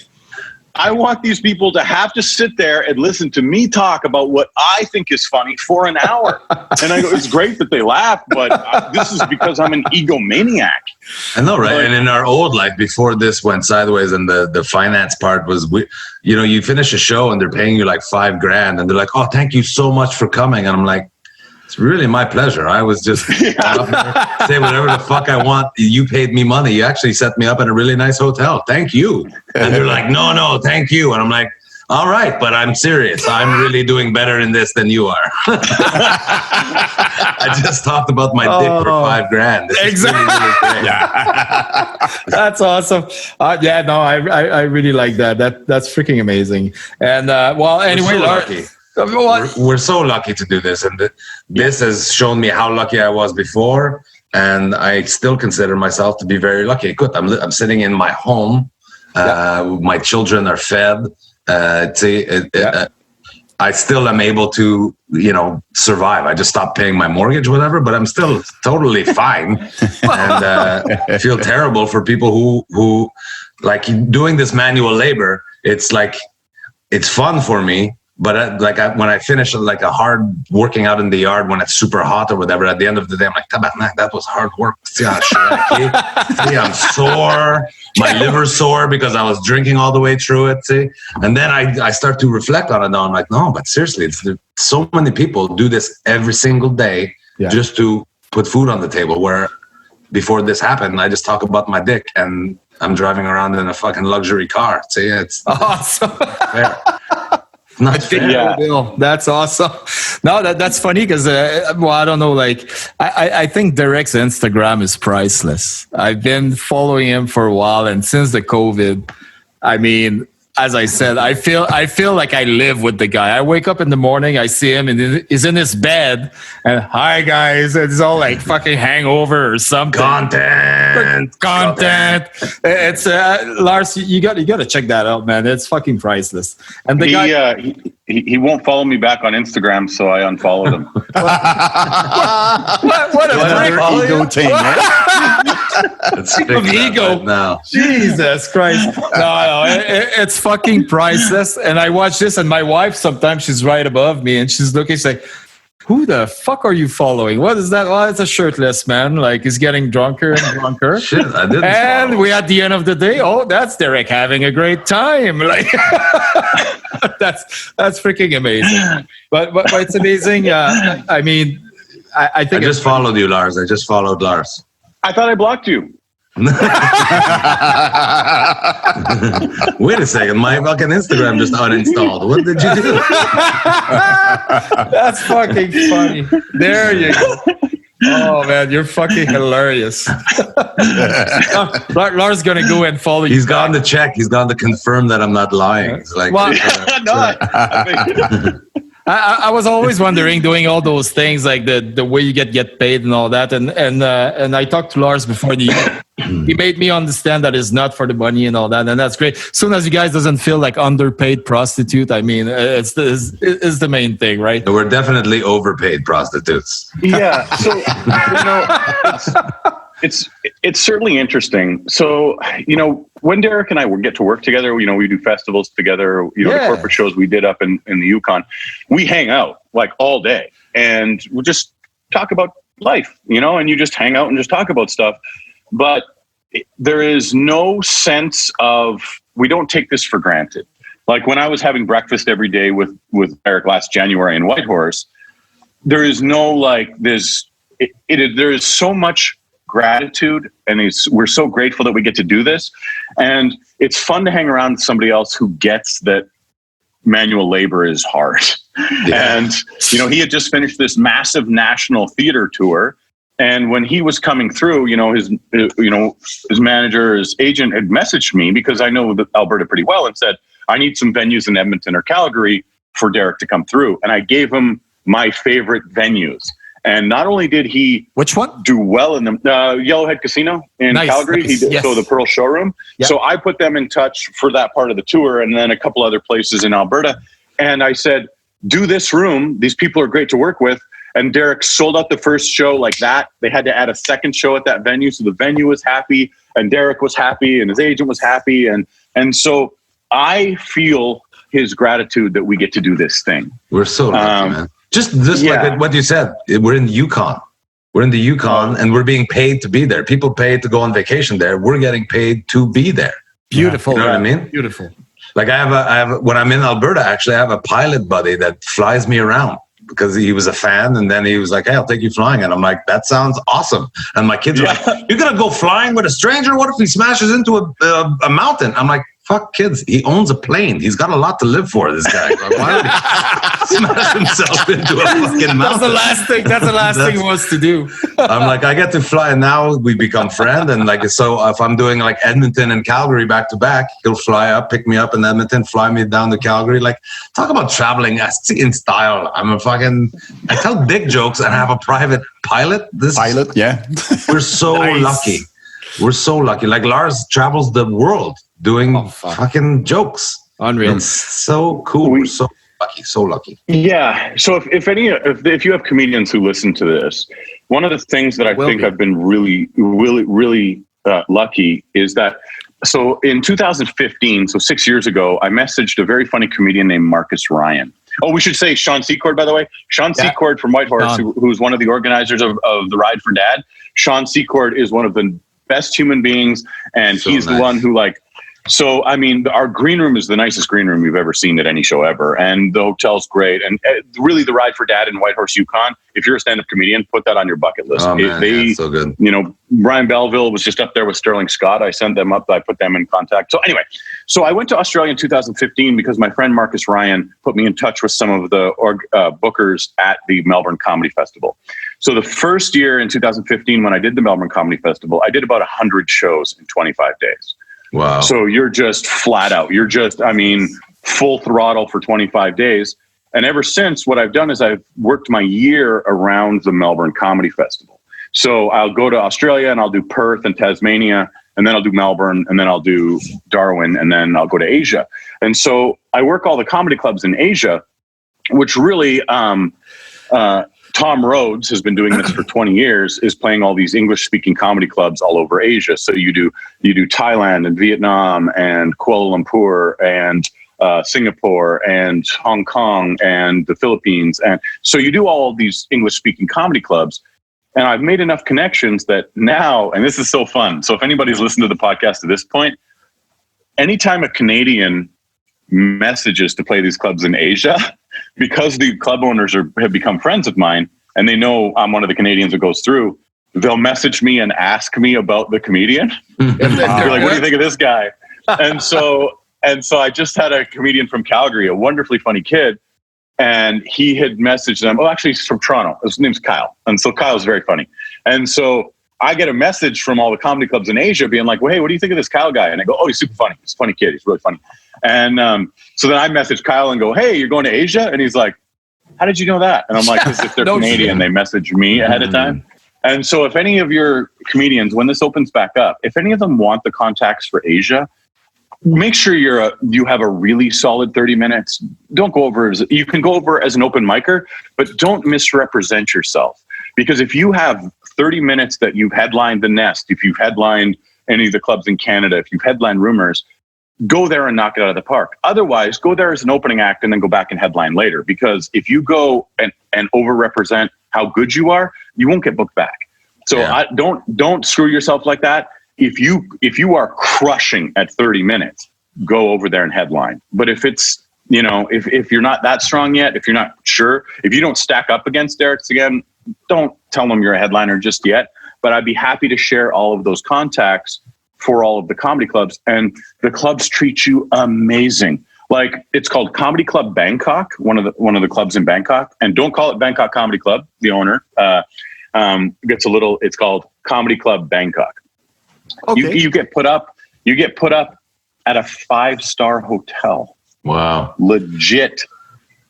I want these people to have to sit there and listen to me talk about what I think is funny for an hour. And I go, it's great that they laugh, but this is because I'm an egomaniac. I know, right? And in our old life, before this went sideways, and the finance part was, you finish a show and they're paying you like $5,000, and they're like, oh, thank you so much for coming. And I'm like, it's really my pleasure. I was just say whatever the fuck I want. You paid me money. You actually set me up at a really nice hotel. Thank you. And they're like, no, thank you. And I'm like, all right, but I'm serious. I'm really doing better in this than you are. I just talked about my dick for $5,000. Exactly. Really great. That's awesome. I really like that. That's freaking amazing. And anyway, Lars. We're so lucky to do this, and this has shown me how lucky I was before, and I still consider myself to be very lucky. Good, I'm sitting in my home. My children are fed. I still am able to, survive. I just stopped paying my mortgage, whatever, but I'm still totally fine. And I feel terrible for people who like doing this manual labor. It's like, it's fun for me. But when I finish like a hard working out in the yard when it's super hot or whatever, at the end of the day, I'm like, that was hard work. See, I'm sore. My liver's sore because I was drinking all the way through it. See, and then I start to reflect on it now. I'm like, no, but seriously, so many people do this every single day just to put food on the table. Where before this happened, I just talk about my dick, and I'm driving around in a fucking luxury car. See, it's awesome. Not fair. Yeah, that's awesome. No, that's funny because I don't know. Like, I think Derek's Instagram is priceless. I've been following him for a while, and since the COVID, I mean, as I said, I feel like I live with the guy. I wake up in the morning, I see him, and he's in his bed, and hi guys, it's all like fucking hangover or something. Content. It's Lars, you got to check that out, man. It's fucking priceless. And the guy, he won't follow me back on Instagram, so I unfollowed him. what a ego thing, Speak of ego right now. Jesus Christ. No, it's fucking priceless. And I watch this, and my wife, sometimes she's right above me, and she's looking, she's like, who the fuck are you following? What is that? Well, it's a shirtless man. Like, he's getting drunker and drunker. Shit, I didn't. And we, at the end of the day, that's Derek having a great time. Like, that's freaking amazing. But it's amazing. I mean, I think I just followed you, Lars. I just followed Lars. I thought I blocked you. Wait a second, my fucking Instagram just uninstalled. What did you do? That's fucking funny. There you go. Oh man, you're fucking hilarious. Lars gonna go and follow you. He's gone to check. He's gone to confirm that I'm not lying. It's like, I was always wondering, doing all those things, like the way you get paid and all that, and I talked to Lars before, and he made me understand that it's not for the money and all that, and that's great. As soon as you guys doesn't feel like underpaid prostitute, I mean, it's the main thing, right? We're definitely overpaid prostitutes. Yeah, so it's certainly interesting. So when Derek and I would get to work together, we do festivals together, the corporate shows we did up in the Yukon, we hang out like all day, and we'll just talk about life, and you just hang out and just talk about stuff. But there is no sense of, we don't take this for granted. Like when I was having breakfast every day with Derek last January in Whitehorse, there is no there is so much gratitude, and we're so grateful that we get to do this. And it's fun to hang around with somebody else who gets that manual labor is hard. Yeah. And, he had just finished this massive national theater tour. And when he was coming through, his manager, his agent had messaged me, because I know Alberta pretty well, and said, I need some venues in Edmonton or Calgary for Derek to come through. And I gave him my favorite venues. And not only did he which one do well in the Yellowhead Casino in Calgary, nice. He did, so the Pearl Showroom. Yep. So I put them in touch for that part of the tour, and then a couple other places in Alberta. And I said, do this room. These people are great to work with. And Derek sold out the first show like that. They had to add a second show at that venue. So the venue was happy, and Derek was happy, and his agent was happy. And so I feel his gratitude that we get to do this thing. We're so lucky, man. Just like what you said, we're in Yukon. We're in the Yukon, and we're being paid to be there. People paid to go on vacation there. We're getting paid to be there. Beautiful. You know what I mean? Beautiful. Like I have when I'm in Alberta, actually, I have a pilot buddy that flies me around, because he was a fan, and then he was like, hey, I'll take you flying. And I'm like, that sounds awesome. And my kids are like, you're going to go flying with a stranger? What if he smashes into a mountain? I'm like, fuck kids. He owns a plane. He's got a lot to live for, this guy. Like, why would he smash himself into a fucking mountain? That's the last thing he wants to do. I'm like, I get to fly, and now we become friends. And like, so if I'm doing like Edmonton and Calgary back to back, he'll fly up, pick me up in Edmonton, fly me down to Calgary. Like, talk about traveling in style. I tell big jokes and I have a private pilot. We're so lucky. We're so lucky. Like Lars travels the world doing fucking jokes. Unreal. It's so cool. We're so lucky. Yeah. So if you have comedians who listen to this, one of the things that I think I've been really, really, really lucky is that. So in 2015, so 6 years ago, I messaged a very funny comedian named Marcus Ryan. Oh, we should say Sean Secord, by the way. Sean Secord from Whitehorse, who's one of the organizers of the Ride for Dad. Sean Secord is one of the best human beings, and so he's the one who so, I mean, our green room is the nicest green room you've ever seen at any show ever. And the hotel's great. And really, the Ride for Dad in Whitehorse, Yukon, if you're a stand-up comedian, put that on your bucket list. Oh, man, so good. Brian Belleville was just up there with Sterling Scott. I sent them up. I put them in contact. So anyway, I went to Australia in 2015 because my friend Marcus Ryan put me in touch with some of the bookers at the Melbourne Comedy Festival. So the first year in 2015, when I did the Melbourne Comedy Festival, I did about 100 shows in 25 days. Wow. So you're just flat out. You're just, full throttle for 25 days. And ever since, what I've done is I've worked my year around the Melbourne Comedy Festival. So I'll go to Australia and I'll do Perth and Tasmania, and then I'll do Melbourne, and then I'll do Darwin, and then I'll go to Asia. And so I work all the comedy clubs in Asia, which really, Tom Rhodes has been doing this for 20 years, is playing all these English-speaking comedy clubs all over Asia. So you do Thailand and Vietnam and Kuala Lumpur and Singapore and Hong Kong and the Philippines. And so you do all of these English-speaking comedy clubs. And I've made enough connections that now, and this is so fun. So if anybody's listened to the podcast at this point, anytime a Canadian messages to play these clubs in Asia, because the club owners have become friends of mine, and they know I'm one of the Canadians that goes through, they'll message me and ask me about the comedian. They're like, what do you think of this guy? And so I just had a comedian from Calgary, a wonderfully funny kid, and he had messaged them. Oh, actually, he's from Toronto. His name's Kyle. And so Kyle's very funny. And so I get a message from all the comedy clubs in Asia being like, well, hey, what do you think of this Kyle guy? And I go, oh, he's super funny. He's a funny kid. He's really funny. And so then I message Kyle and go, hey, you're going to Asia? And he's like, how did you know that? And I'm like, because if they're Canadian, they message me ahead of time. And so if any of your comedians, when this opens back up, if any of them want the contacts for Asia, make sure you have a really solid 30 minutes. Don't go over you can go over as an open micer, but don't misrepresent yourself. Because if you have 30 minutes that you've headlined The Nest, if you've headlined any of the clubs in Canada, if you've headlined Rumors, go there and knock it out of the park. Otherwise, go there as an opening act and then go back and headline later. Because if you go and over-represent how good you are, you won't get booked back. So don't screw yourself like that. If you are crushing at 30 minutes, go over there and headline. But if it's, if you're not that strong yet, if you're not sure, if you don't stack up against Derek Seguin, don't tell them you're a headliner just yet. But I'd be happy to share all of those contacts for all of the comedy clubs. And the clubs treat you amazing. Like, it's called Comedy Club Bangkok, one of the clubs in Bangkok. And don't call it Bangkok Comedy Club. The owner gets a little. It's called Comedy Club Bangkok. Okay. You get put up. You get put up at a 5-star hotel. Wow. Legit.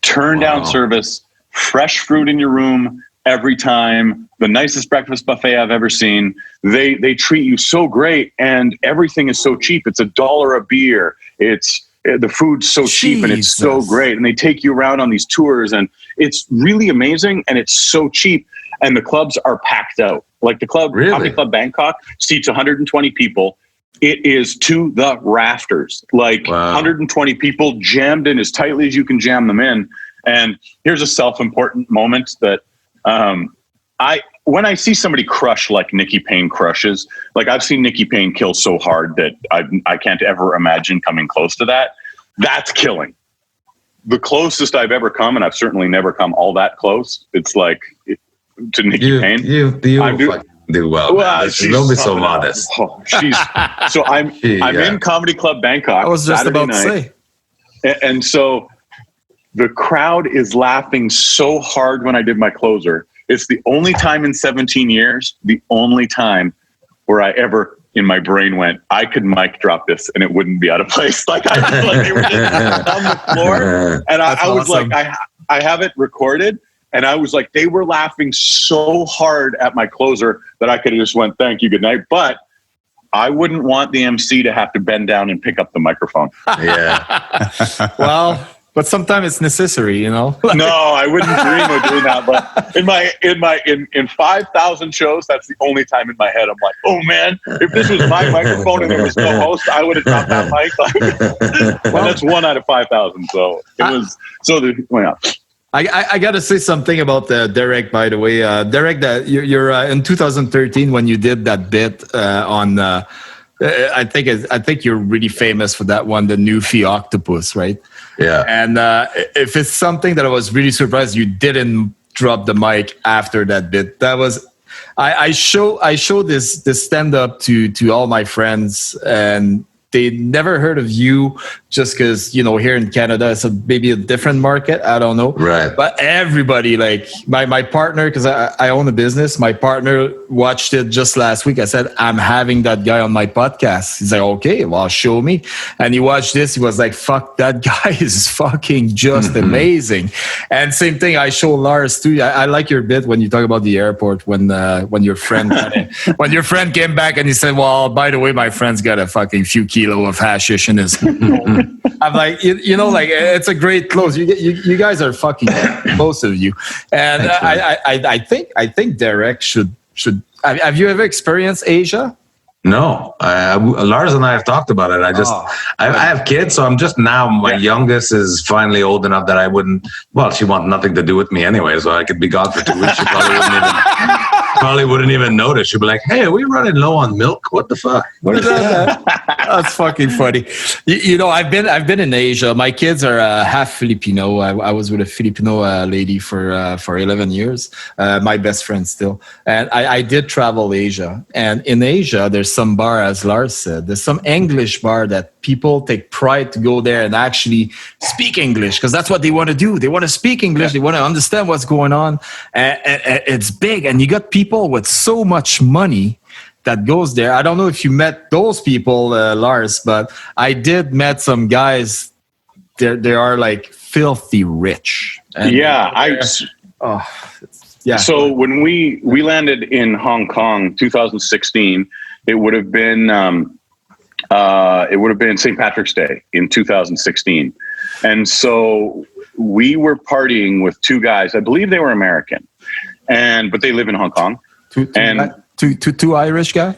Turn down service. Fresh fruit in your room every time. The nicest breakfast buffet I've ever seen. They treat you so great, and everything is so cheap. It's $1 a beer. The food's so cheap and it's so great. And they take you around on these tours, and it's really amazing, and it's so cheap. And the clubs are packed out. Like the club, Comedy Club Bangkok, seats 120 people. It is to the rafters. Like 120 people jammed in as tightly as you can jam them in. And here's a self-important moment that when I see somebody crush like Nikki Payne crushes, like I've seen Nikki Payne kill so hard that I can't ever imagine coming close to that. That's killing. The closest I've ever come, and I've certainly never come all that close, it's like to Nikki Payne. You do well. Don't be so modest. I'm in Comedy Club Bangkok. I was just Saturday about night, to say. And so the crowd is laughing so hard when I did my closer. It's the only time in 17 years, the only time where I ever in my brain went, I could mic drop this and it wouldn't be out of place. Like I was like, they were just on the floor, and I was awesome. Like, I have it recorded, and I was like, they were laughing so hard at my closer that I could have just went, thank you, good night. But I wouldn't want the MC to have to bend down and pick up the microphone. Yeah. Well, but sometimes it's necessary, you know. No, I wouldn't dream of doing that. But in 5,000 shows, that's the only time in my head I'm like, oh man, if this was my microphone and there was no host, I would have dropped that mic. Well, that's 1 out of 5,000. So it was. I got to say something about Derek, by the way. Derek, you're in 2013 when you did that bit on. I think you're really famous for that one, the Newfie Octopus, right? Yeah. And if it's something that I was really surprised you didn't drop the mic after that bit. That was I show this stand up to all my friends, and they never heard of you just because, you know, here in Canada, it's maybe a different market. I don't know. Right. But everybody, like my partner, because I own a business, my partner watched it just last week. I said, I'm having that guy on my podcast. He's like, okay, well, show me. And he watched this. He was like, fuck, that guy is fucking just amazing. And same thing, I show Lars too. I like your bit when you talk about the airport when your friend when your friend came back and he said, well, by the way, my friend's got a fucking few kilo of hashish in his I'm like, you know, like it's a great close. You guys are fucking most of you, and I think Derek should. Have you ever experienced Asia? No, Lars and I have talked about it. I have kids, so I'm just now. My youngest is finally old enough that I wouldn't. Well, she wants nothing to do with me anyway, so I could be gone for 2 weeks. She probably wouldn't even notice. She'd be like, "Hey, are we running low on milk? What the fuck? What is that?" That's fucking funny. You know, I've been in Asia. My kids are half Filipino. I was with a Filipino lady for 11 years. My best friend still, and I did travel Asia. And in Asia, there's some bar, as Lars said, there's some English bar that people take pride to go there and actually speak English because that's what they want to do. They want to speak English. They want to understand what's going on. And it's big. And you got people with so much money that goes there. I don't know if you met those people, Lars, but I did met some guys. They are like filthy rich. And So when we landed in Hong Kong, 2016, it would have been St. Patrick's Day in 2016, and so we were partying with two guys. I believe they were American, but they live in Hong Kong. Two Irish guys.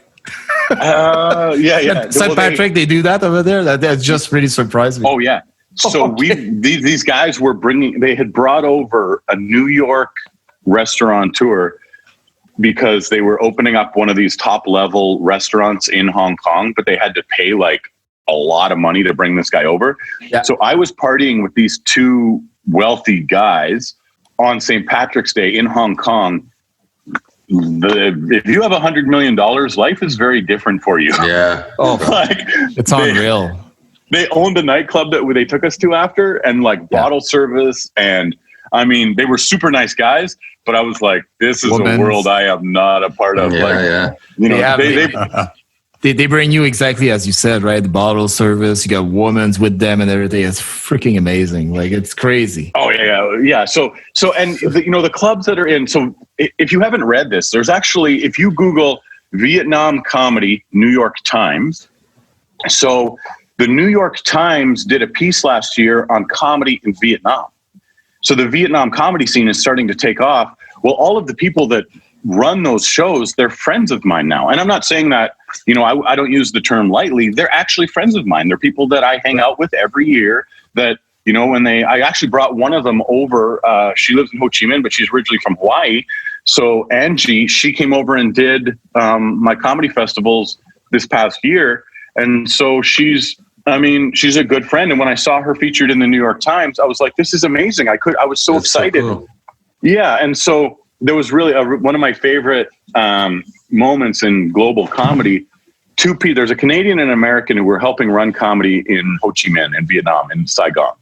Yeah. St. Patrick, they do that over there. That just really surprised me. Oh yeah. So these guys were they had brought over a New York restaurateur because they were opening up one of these top level restaurants in Hong Kong, but they had to pay like a lot of money to bring this guy over. Yeah. So I was partying with these two wealthy guys on St. Patrick's Day in Hong Kong. If you have $100 million, life is very different for you. Yeah. It's unreal. they owned a nightclub that they took us to after, and like bottle service, and I mean, they were super nice guys, but I was like, this is a world I am not a part of. You know, they bring you exactly as you said, right? The bottle service, you got women's with them and everything. It's freaking amazing. Like, it's crazy. Oh yeah. So, and the clubs that are in. So, if you haven't read this, there's actually, if you Google Vietnam comedy, New York Times. So, the New York Times did a piece last year on comedy in Vietnam. So the Vietnam comedy scene is starting to take off. Well, all of the people that run those shows, they're friends of mine now. And I'm not saying that, I don't use the term lightly. They're actually friends of mine. They're people that I hang out with every year that, I actually brought one of them over. She lives in Ho Chi Minh, but she's originally from Hawaii. So Angie, she came over and did my comedy festivals this past year. And so she's a good friend. And when I saw her featured in the New York Times, I was like, this is amazing. I was so excited. So cool. Yeah. And so there was really one of my favorite moments in global comedy. There's a Canadian and American who were helping run comedy in Ho Chi Minh in Vietnam, in Saigon.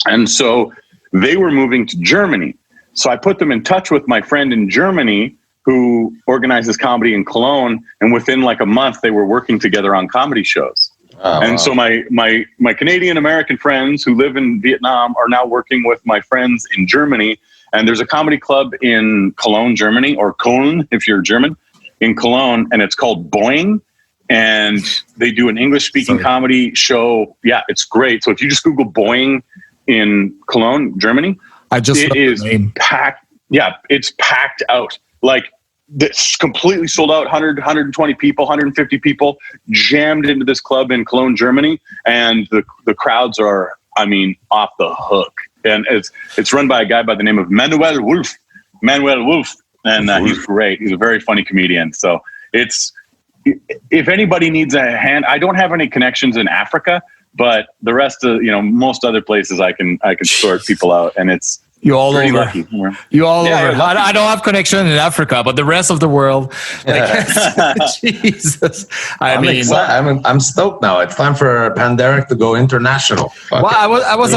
And so they were moving to Germany. So I put them in touch with my friend in Germany who organizes comedy in Cologne. And within like a month, they were working together on comedy shows. Oh, and wow. So my Canadian American friends who live in Vietnam are now working with my friends in Germany. And there's a comedy club in Cologne, Germany, or Köln, if you're German, in Cologne, and it's called Boing. And they do an English-speaking comedy show. Yeah, it's great. So if you just Google Boing in Cologne, Germany, it is packed. Yeah, it's packed out. Like, it's completely sold out, 120 people, 150 people jammed into this club in Cologne, Germany. And the crowds are, off the hook. And it's run by a guy by the name of Manuel Wolf. And he's great. He's a very funny comedian. So if anybody needs a hand, I don't have any connections in Africa, but the rest of, most other places I can sort people out, and it's, you're all over. Lucky. You're all over. I don't have connection in Africa, but the rest of the world, Jesus. I'm stoked now. It's time for Derek to go international. Well, I was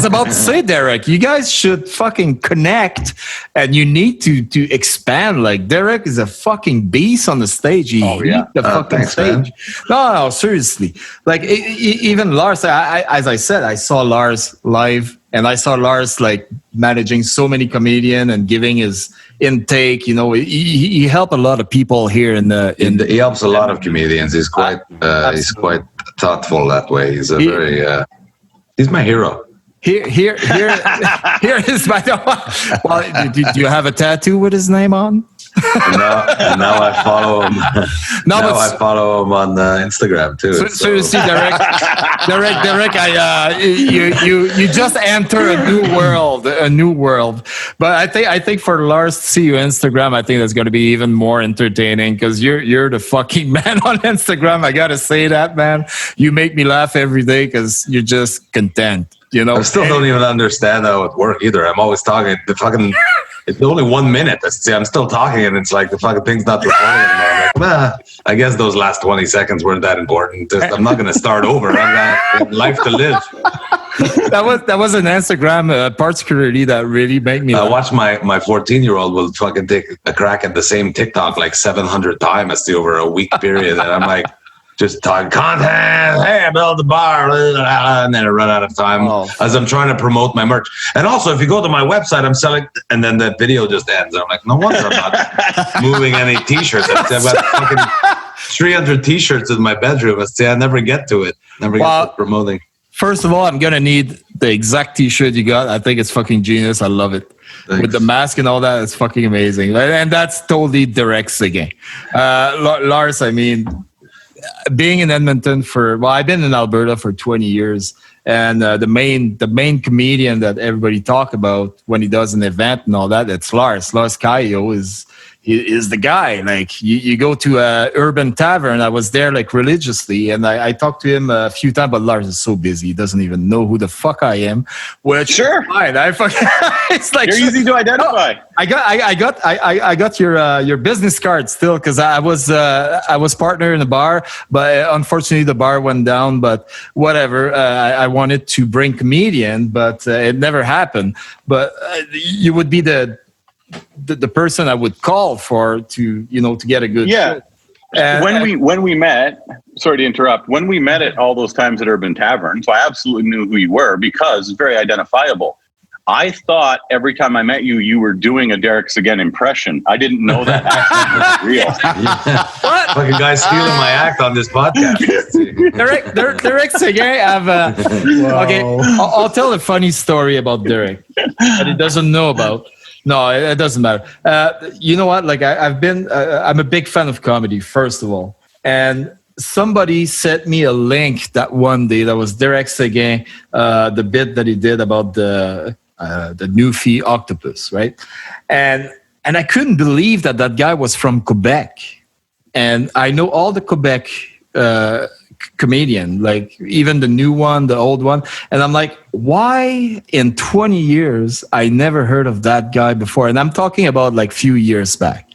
about to say, Derek, you guys should fucking connect, and you need to expand. Like, Derek is a fucking beast on the stage. Stage. Man. No, seriously. Like, even Lars. As I said, I saw Lars live. And I saw Lars like managing so many comedians and giving his intake. He helped a lot of people here he helps a lot of comedians. He's quite thoughtful that way. He's he's my hero. Here is my. Well, do you have a tattoo with his name on? Now I follow him. I follow him on Instagram too. So you see, Derek, you just enter a new world. But I think for Lars to see you Instagram, I think that's going to be even more entertaining because you're the fucking man on Instagram. I gotta say that, man. You make me laugh every day because you're just content. I still don't even understand how it works either. I'm always talking. It's only 1 minute. I'm still talking, and it's like the fucking thing's not recording anymore. I'm like, I guess those last 20 seconds weren't that important. I'm not going to start over. I've got life to live. That was an Instagram particularly that really made me laugh. I watch my 14-year-old will fucking take a crack at the same TikTok like 700 times over a week period, and I'm like, just talking content. Hey, I built the bar, and then I run out of time as I'm trying to promote my merch. And also, if you go to my website, I'm selling, and then the video just ends. I'm like, no wonder I'm not moving any T-shirts. I've got fucking 300 T-shirts in my bedroom. I never get to it. Never get to promoting. First of all, I'm gonna need the exact T-shirt you got. I think it's fucking genius. I love it. Thanks. With the mask and all that, it's fucking amazing. And that's totally Derek Seguin. Lars, being in Edmonton I've been in Alberta for 20 years, and the main comedian that everybody talk about when he does an event and all that, it's Lars Callieou. is the guy. Like you go to a urban tavern. I was there like religiously, and I talked to him a few times. But Lars is so busy; he doesn't even know who the fuck I am. Which Sure, is fine. It's like you're easy to identify. I got your business card still because I was partner in a bar, but unfortunately the bar went down. But whatever, I wanted to bring comedian, but it never happened. But you would be the person I would call for to get a good show. When we met, sorry to interrupt, when we met at all those times at Urban Tavern, so I absolutely knew who you were because it's very identifiable. I thought every time I met you, you were doing a Derek Seguin impression. I didn't know that accent was real. What? Like a guy stealing my act on this podcast. Derek Seguin, okay, I'll tell a funny story about Derek that he doesn't know about. No, it doesn't matter. You know what? Like I'm a big fan of comedy, first of all. And somebody sent me a link that one day that was Derek Seguin, the bit that he did about the Newfie octopus, right? And I couldn't believe that guy was from Quebec. And I know all the Quebec comedian, like even the new one, the old one. And I'm like, why in 20 years I never heard of that guy before? And I'm talking about like few years back.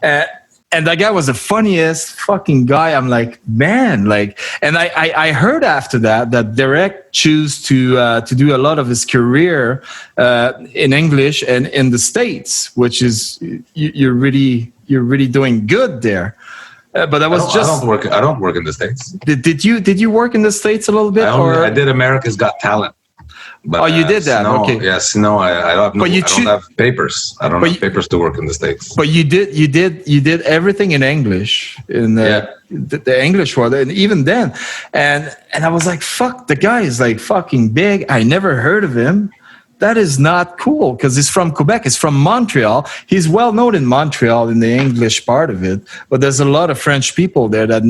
And that guy was the funniest fucking guy. I'm like, man, like, and I heard after that Derek chose to do a lot of his career in English and in the States, which is you're really doing good there. But I don't work in the States. Did you work in the States a little bit? I did America's Got Talent. But, you did that? Okay. Yes. No. I don't have papers. I don't have papers to work in the States. But you did everything in English the English one, and even then, and I was like, fuck, the guy is like fucking big. I never heard of him. That is not cool because he's from Quebec. He's from Montreal. He's well known in Montreal in the English part of it, but there's a lot of French people there that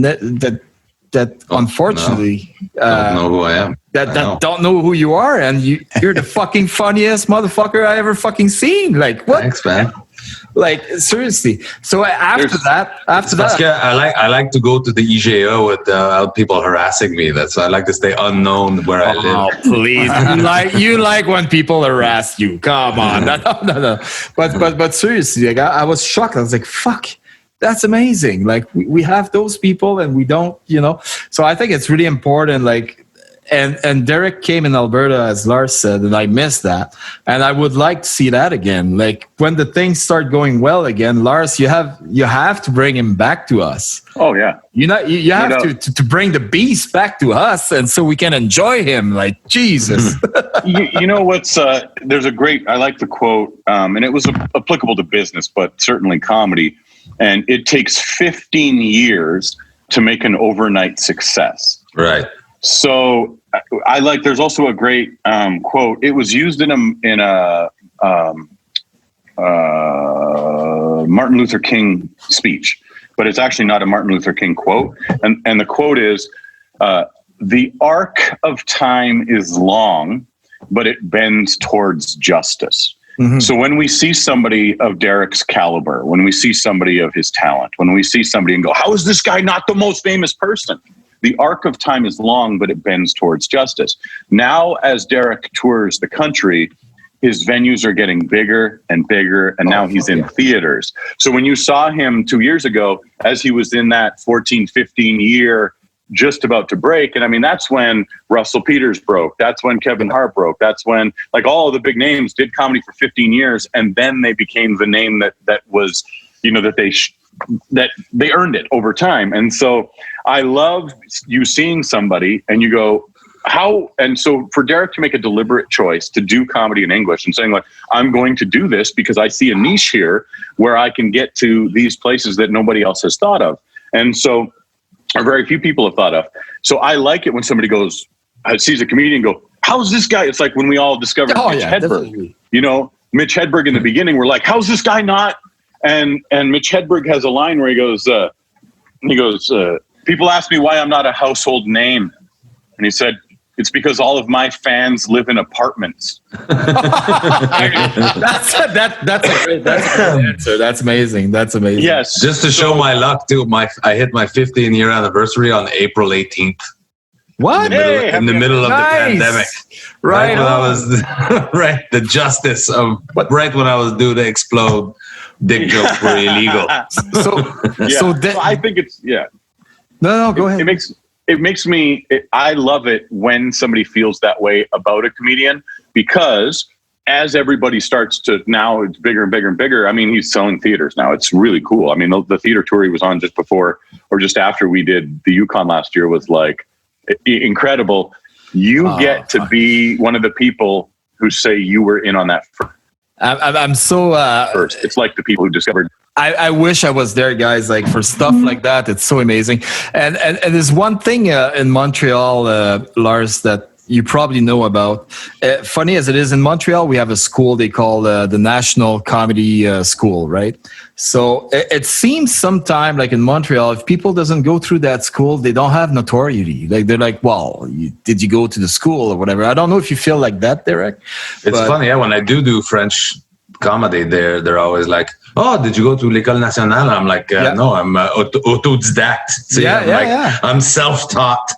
unfortunately don't know who I am. That don't know who you are, and you're the fucking funniest motherfucker I ever fucking seen. Like what? Thanks, man. Like seriously. So after that, I like to go to the IGA without people harassing me. So I like to stay unknown where I live. Oh, please! you like when people harass you? Come on, no. But seriously, like I was shocked. I was like, fuck. That's amazing. Like we have those people and we don't, so I think it's really important. Like, and Derek came in Alberta, as Lars said, and I missed that. And I would like to see that again. Like when the things start going well again, Lars, you have to bring him back to us. Oh yeah. You have to bring the beast back to us, and so we can enjoy him. Like Jesus. you know what's there's a great, I like the quote, and it was applicable to business, but certainly comedy. And it takes 15 years to make an overnight success. Right. So I like. There's also a great quote. It was used in a Martin Luther King speech, but it's actually not a Martin Luther King quote. And the quote is, "The arc of time is long, but it bends towards justice." Mm-hmm. So when we see somebody of Derek's caliber, when we see somebody of his talent, when we see somebody and go, how is this guy not the most famous person? The arc of time is long, but it bends towards justice. Now, as Derek tours the country, his venues are getting bigger and bigger, and now he's in theaters. So when you saw him 2 years ago, as he was in that 14, 15 year just about to break. And I mean, that's when Russell Peters broke. That's when Kevin Hart broke. That's when like all of the big names did comedy for 15 years. And then they became the name that was, that they earned it over time. And so I love you seeing somebody and you go, how? And so for Derek to make a deliberate choice to do comedy in English and saying like, I'm going to do this because I see a niche here where I can get to these places that nobody else has thought of. And so, or very few people have thought of. So I like it when somebody sees a comedian go, how's this guy? It's like when we all discovered Mitch Hedberg. Definitely. Mitch Hedberg in the beginning, we're like, how's this guy not? And Mitch Hedberg has a line where he goes, people ask me why I'm not a household name. And he said, It's because all of my fans live in apartments. That's a great answer. That's amazing. Yes. Just to show my luck too, I hit my 15-year anniversary on April 18th. What? In the middle of the pandemic. Right when I was the justice of right when I was due to explode, dick jokes were illegal. So I think it's No, go ahead. It makes me. I love it when somebody feels that way about a comedian, because as everybody starts to, now it's bigger and bigger and bigger. I mean, he's selling theaters now. It's really cool. I mean, the theater tour he was on just before or just after we did the Yukon last year was like incredible. You get to be one of the people who say you were in on that first. I'm so first. It's like the people who discovered. I wish I was there, guys. Like for stuff like that, it's so amazing. And there's one thing in Montreal, Lars, that you probably know about. Funny as it is, in Montreal, we have a school they call the National Comedy School, right? So it seems sometime like in Montreal, if people doesn't go through that school, they don't have notoriety. Like they're like, well, did you go to the school or whatever? I don't know if you feel like that, Derek. It's funny, when I do French comedy, they're always like, oh, did you go to l'École Nationale? I'm like, no, I'm autodidacte. See, I'm self-taught.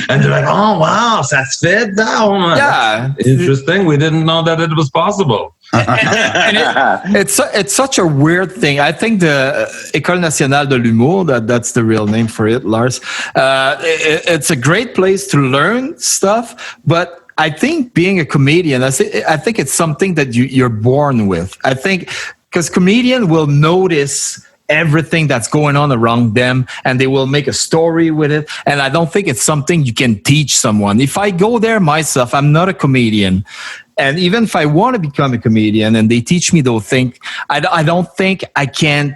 And they're like, oh, wow, ça se fait down. Yeah. Interesting. We didn't know that it was possible. It's such a weird thing. I think the École Nationale de l'Humour, that's the real name for it, Lars. It's a great place to learn stuff, but I think being a comedian, I think it's something that you're born with. I think because comedian will notice everything that's going on around them and they will make a story with it. And I don't think it's something you can teach someone. If I go there myself, I'm not a comedian. And even if I want to become a comedian and they teach me those things, I don't think I can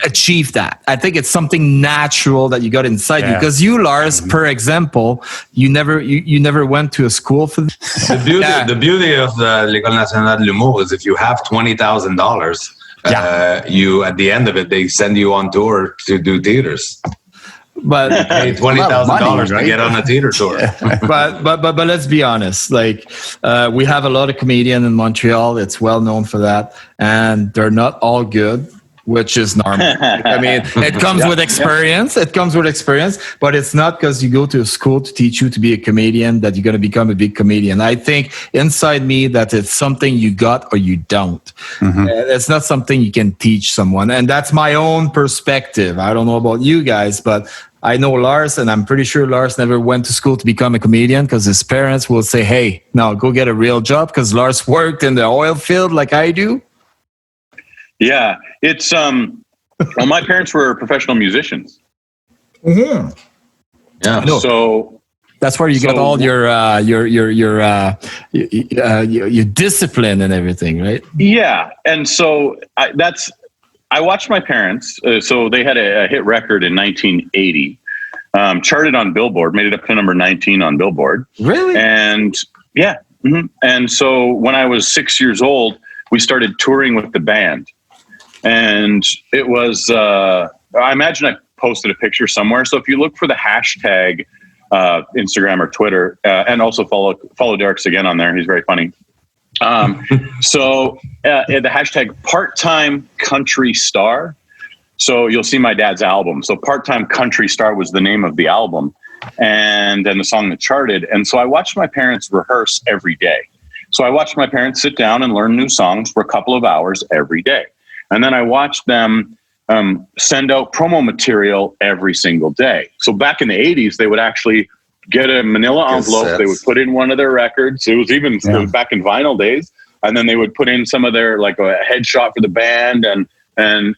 achieve that. I think it's something natural that you got inside you. Because you, Lars, per example, you never went to a school for this. The beauty of l'École Nationale de l'Humour is if you have $20,000, you at the end of it, they send you on tour to do theaters. But you pay $20,000 to get on a theater tour. but let's be honest. Like we have a lot of comedians in Montreal. It's well known for that, and they're not all good, which is normal. I mean, it comes with experience. It comes with experience, but it's not because you go to a school to teach you to be a comedian that you're going to become a big comedian. I think inside me that it's something you got or you don't. Mm-hmm. It's not something you can teach someone. And that's my own perspective. I don't know about you guys, but I know Lars, and I'm pretty sure Lars never went to school to become a comedian because his parents will say, hey, no, go get a real job, because Lars worked in the oil field like I do. Yeah, it's well, my parents were professional musicians. Mm-hmm. Yeah, so that's where you got all your discipline and everything, right? Yeah, and so I watched my parents. So they had a hit record in 1980, charted on Billboard, made it up to number 19 on Billboard. Really? And yeah, mm-hmm. And so when I was 6 years old, we started touring with the band. And it was, I imagine I posted a picture somewhere. So if you look for the hashtag Instagram or Twitter, and also follow Derek Seguin on there. He's very funny. So the hashtag part-time country star. So you'll see my dad's album. So part-time country star was the name of the album, and then the song that charted. And so I watched my parents rehearse every day. So I watched my parents sit down and learn new songs for a couple of hours every day. And then I watched them send out promo material every single day. So back in the 80s, they would actually get a manila envelope. They would put in one of their records. It was even back in vinyl days. And then they would put in some of their, like a headshot for the band and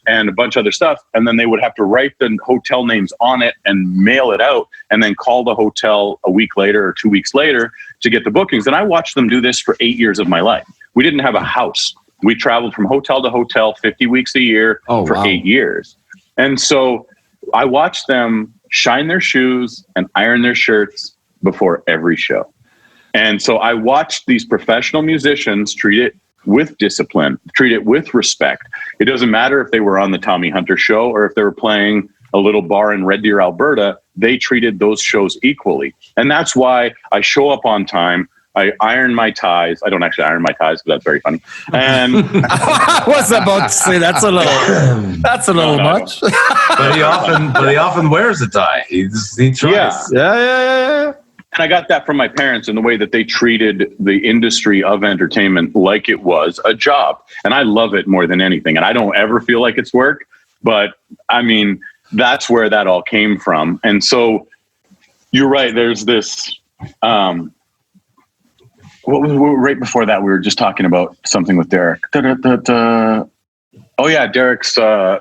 a bunch of other stuff. And then they would have to write the hotel names on it and mail it out, and then call the hotel a week later or 2 weeks later to get the bookings. And I watched them do this for 8 years of my life. We didn't have a house. We traveled from hotel to hotel 50 weeks a year for 8 years. And so I watched them shine their shoes and iron their shirts before every show. And so I watched these professional musicians treat it with discipline, treat it with respect. It doesn't matter if they were on the Tommy Hunter show or if they were playing a little bar in Red Deer, Alberta. they treated those shows equally. And that's why I show up on time. I iron my ties. I don't actually iron my ties, but that's very funny. And I was about to say that's a little much. But he often wears a tie. He tries. Yeah. And I got that from my parents in the way that they treated the industry of entertainment like it was a job. And I love it more than anything. And I don't ever feel like it's work, but I mean, that's where that all came from. And so you're right. There's this, right before that, we were just talking about something with Derek. Oh yeah. Derek's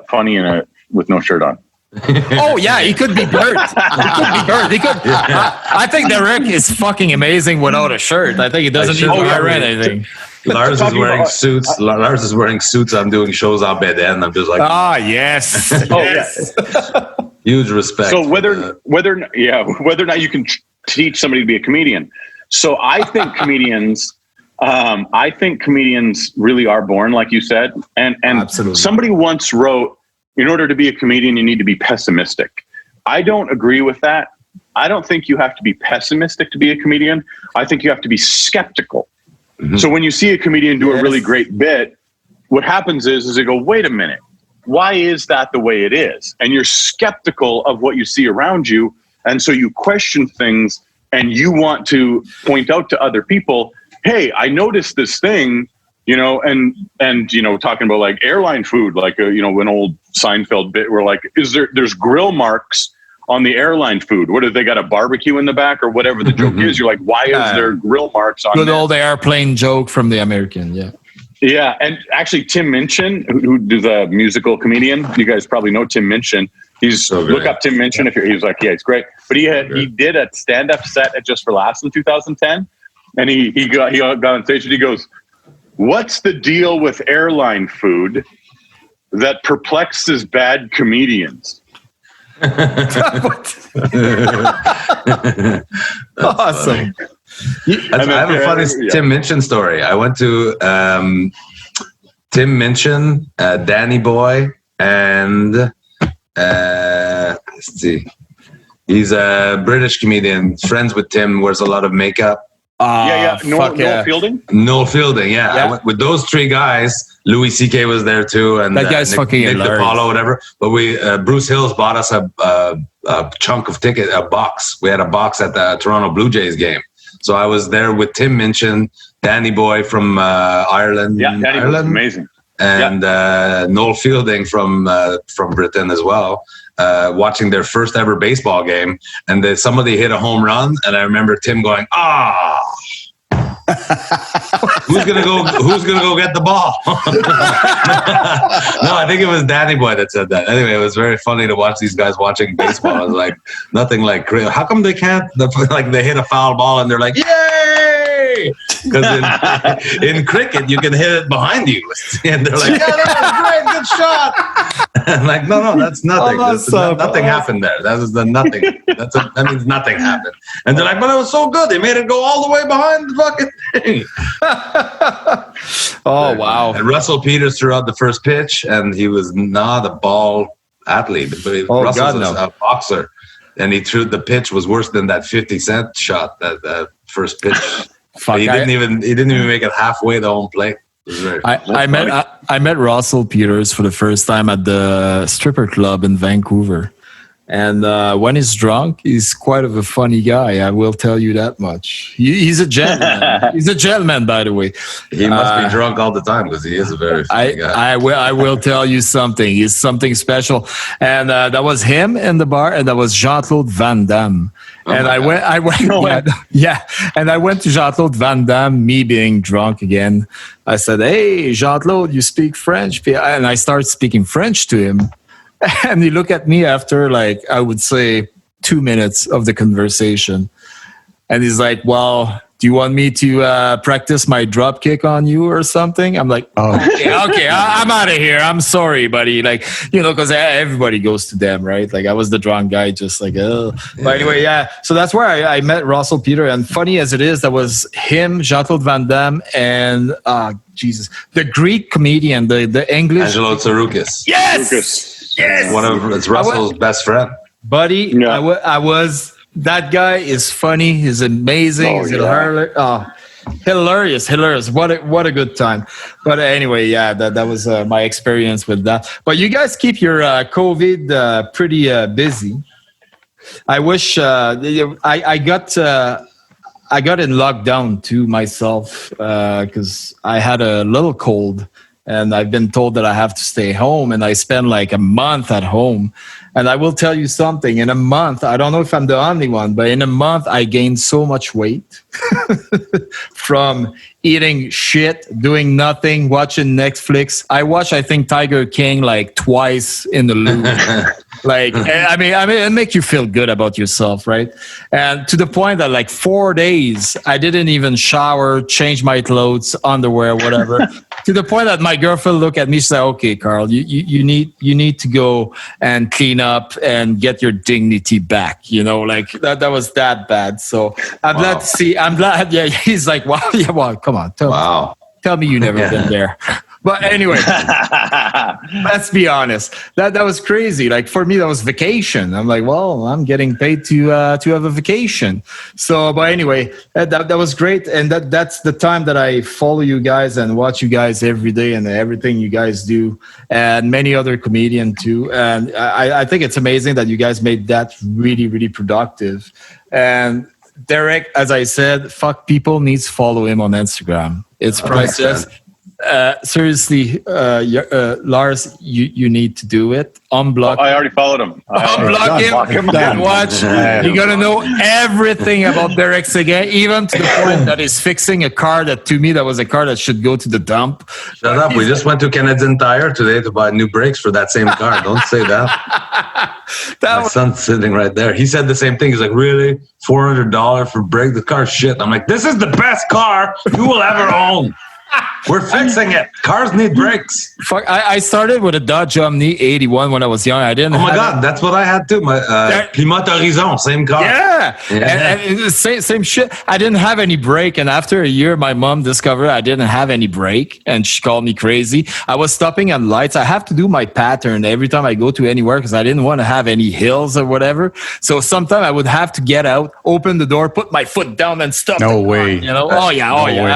funny with no shirt on. Oh yeah, he could be Bert. I think Derek is fucking amazing without a shirt. I think he doesn't need to wear anything. Lars is wearing suits. Lars is wearing suits. I'm doing shows on bed and I'm just like, yes. Yes. Huge respect. So whether or not you can teach somebody to be a comedian. So I think comedians really are born, like you said. And Absolutely. Somebody once wrote, in order to be a comedian, you need to be pessimistic. I don't agree with that. I don't think you have to be pessimistic to be a comedian. I think you have to be skeptical. Mm-hmm. So when you see a comedian do a really great bit, what happens is they go, wait a minute, why is that the way it is? And you're skeptical of what you see around you. And so you question things and you want to point out to other people, hey, I noticed this thing, and talking about like airline food, like, an old Seinfeld bit where like, there's grill marks on the airline food. What if they got a barbecue in the back or whatever the joke is? You're like, why is there grill marks on Good old airplane joke from the American. Yeah. Yeah. And actually Tim Minchin, who do the musical comedian, you guys probably know Tim Minchin. He's look up Tim Minchin if he's like, yeah, it's great. But he did a stand-up set at Just for Laughs in 2010. And he got on stage and he goes, what's the deal with airline food that perplexes bad comedians? Awesome. I have a funny Tim Minchin story. I went to Tim Minchin, Danny Boy, and let's see. He's a British comedian, friends with Tim, wears a lot of makeup. Noel Fielding? Noel Fielding, yeah. I went with those three guys. Louis C.K. was there too, and that guy's Nick DiPaolo, whatever. But Bruce Hills bought us a chunk of ticket, a box. We had a box at the Toronto Blue Jays game. So I was there with Tim Minchin, Danny Boy from Ireland. Yeah, Danny was amazing. And Noel Fielding from Britain as well. Watching their first ever baseball game, and somebody hit a home run, and I remember Tim going, who's gonna go get the ball? No, I think it was Danny Boy that said that. Anyway, it was very funny to watch these guys watching baseball. I was like, nothing like, how come they can't, like they hit a foul ball and they're like, yay! Because in cricket, you can hit it behind you. And they're like, yeah, that was great, good shot. I'm like, no, that's nothing. Nothing happened there. That was the nothing. That means nothing happened. And they're like, but it was so good. They made it go all the way behind the fucking thing. Oh, wow. And Russell Peters threw out the first pitch, and he was not a ball athlete. But Russell's a boxer. And he threw the pitch was worse than that 50 Cent shot, that first pitch. He didn't even make it halfway the home plate. I met Russell Peters for the first time at the stripper club in Vancouver. And when he's drunk, he's quite of a funny guy. I will tell you that much. He's a gentleman. He's a gentleman, by the way. He must be drunk all the time because he is a very funny guy. I will tell you something. He's something special. And that was him in the bar, and that was Jean-Claude Van Damme. And I went and I went to Jean-Claude Van Damme, me being drunk again. I said, hey, Jean-Claude, you speak French? And I started speaking French to him. And he looked at me after, like, I would say 2 minutes of the conversation. And he's like, well, do you want me to practice my drop kick on you or something? I'm like, okay, I'm out of here. I'm sorry, buddy. Like, because everybody goes to them, right? Like, I was the drunk guy, just like, oh. Yeah. But anyway, yeah. So that's where I met Russell Peter. And funny as it is, that was him, Jean-Claude Van Damme, and the Greek comedian, the English. Angelo Tsaroukis. Yes! It's Russell's best friend. buddy. Yeah. I was. That guy is funny. He's amazing. He's hilarious. What a good time. But anyway, yeah, that was my experience with that. But you guys keep your COVID pretty busy. I wish I got in lockdown too myself because I had a little cold, and I've been told that I have to stay home, and I spent like a month at home. And I will tell you something, in a month, I don't know if I'm the only one, but in a month, I gained so much weight from eating shit, doing nothing, watching Netflix. I watched, I think, Tiger King like twice in the loop. Like, I mean, it make you feel good about yourself, right? And to the point that like 4 days, I didn't even shower, change my clothes, underwear, whatever. To the point that my girlfriend looked at me, she said, "Okay, Carl, you need to go and clean up and get your dignity back." You know, like that was that bad. So I'm glad to see. I'm glad. Yeah, he's like, "Wow, yeah, well, come on, tell me you never been there." But anyway, let's be honest. That was crazy. Like for me, that was vacation. I'm like, well, I'm getting paid to have a vacation. So, but anyway, that was great. And that's the time that I follow you guys and watch you guys every day and everything you guys do, and many other comedians too. And I think it's amazing that you guys made that really, really productive. And Derek, as I said, fuck people needs to follow him on Instagram. It's priceless. Seriously, Lars, you need to do it. Unblock. I already followed him. Unblock him and watch. You're gonna know everything about Derek Seguin, even to the point that he's fixing a car that, to me, that was a car that should go to the dump. Shut up! We just went to Canadian Tire today to buy new brakes for that same car. Don't say that. My son's sitting right there. He said the same thing. He's like, "Really? $400 for brake? The car's shit." I'm like, "This is the best car you will ever own. We're fixing it. Cars need brakes." Fuck! I started with a Dodge Omni 81 when I was young. I didn't. Oh my god, that's what I had too. My Plymouth Horizon, same car. Yeah. And same shit. I didn't have any brake, and after a year, my mom discovered I didn't have any brake, and she called me crazy. I was stopping at lights. I have to do my pattern every time I go to anywhere because I didn't want to have any hills or whatever. So sometimes I would have to get out, open the door, put my foot down, and stop. No way. You know? Oh yeah.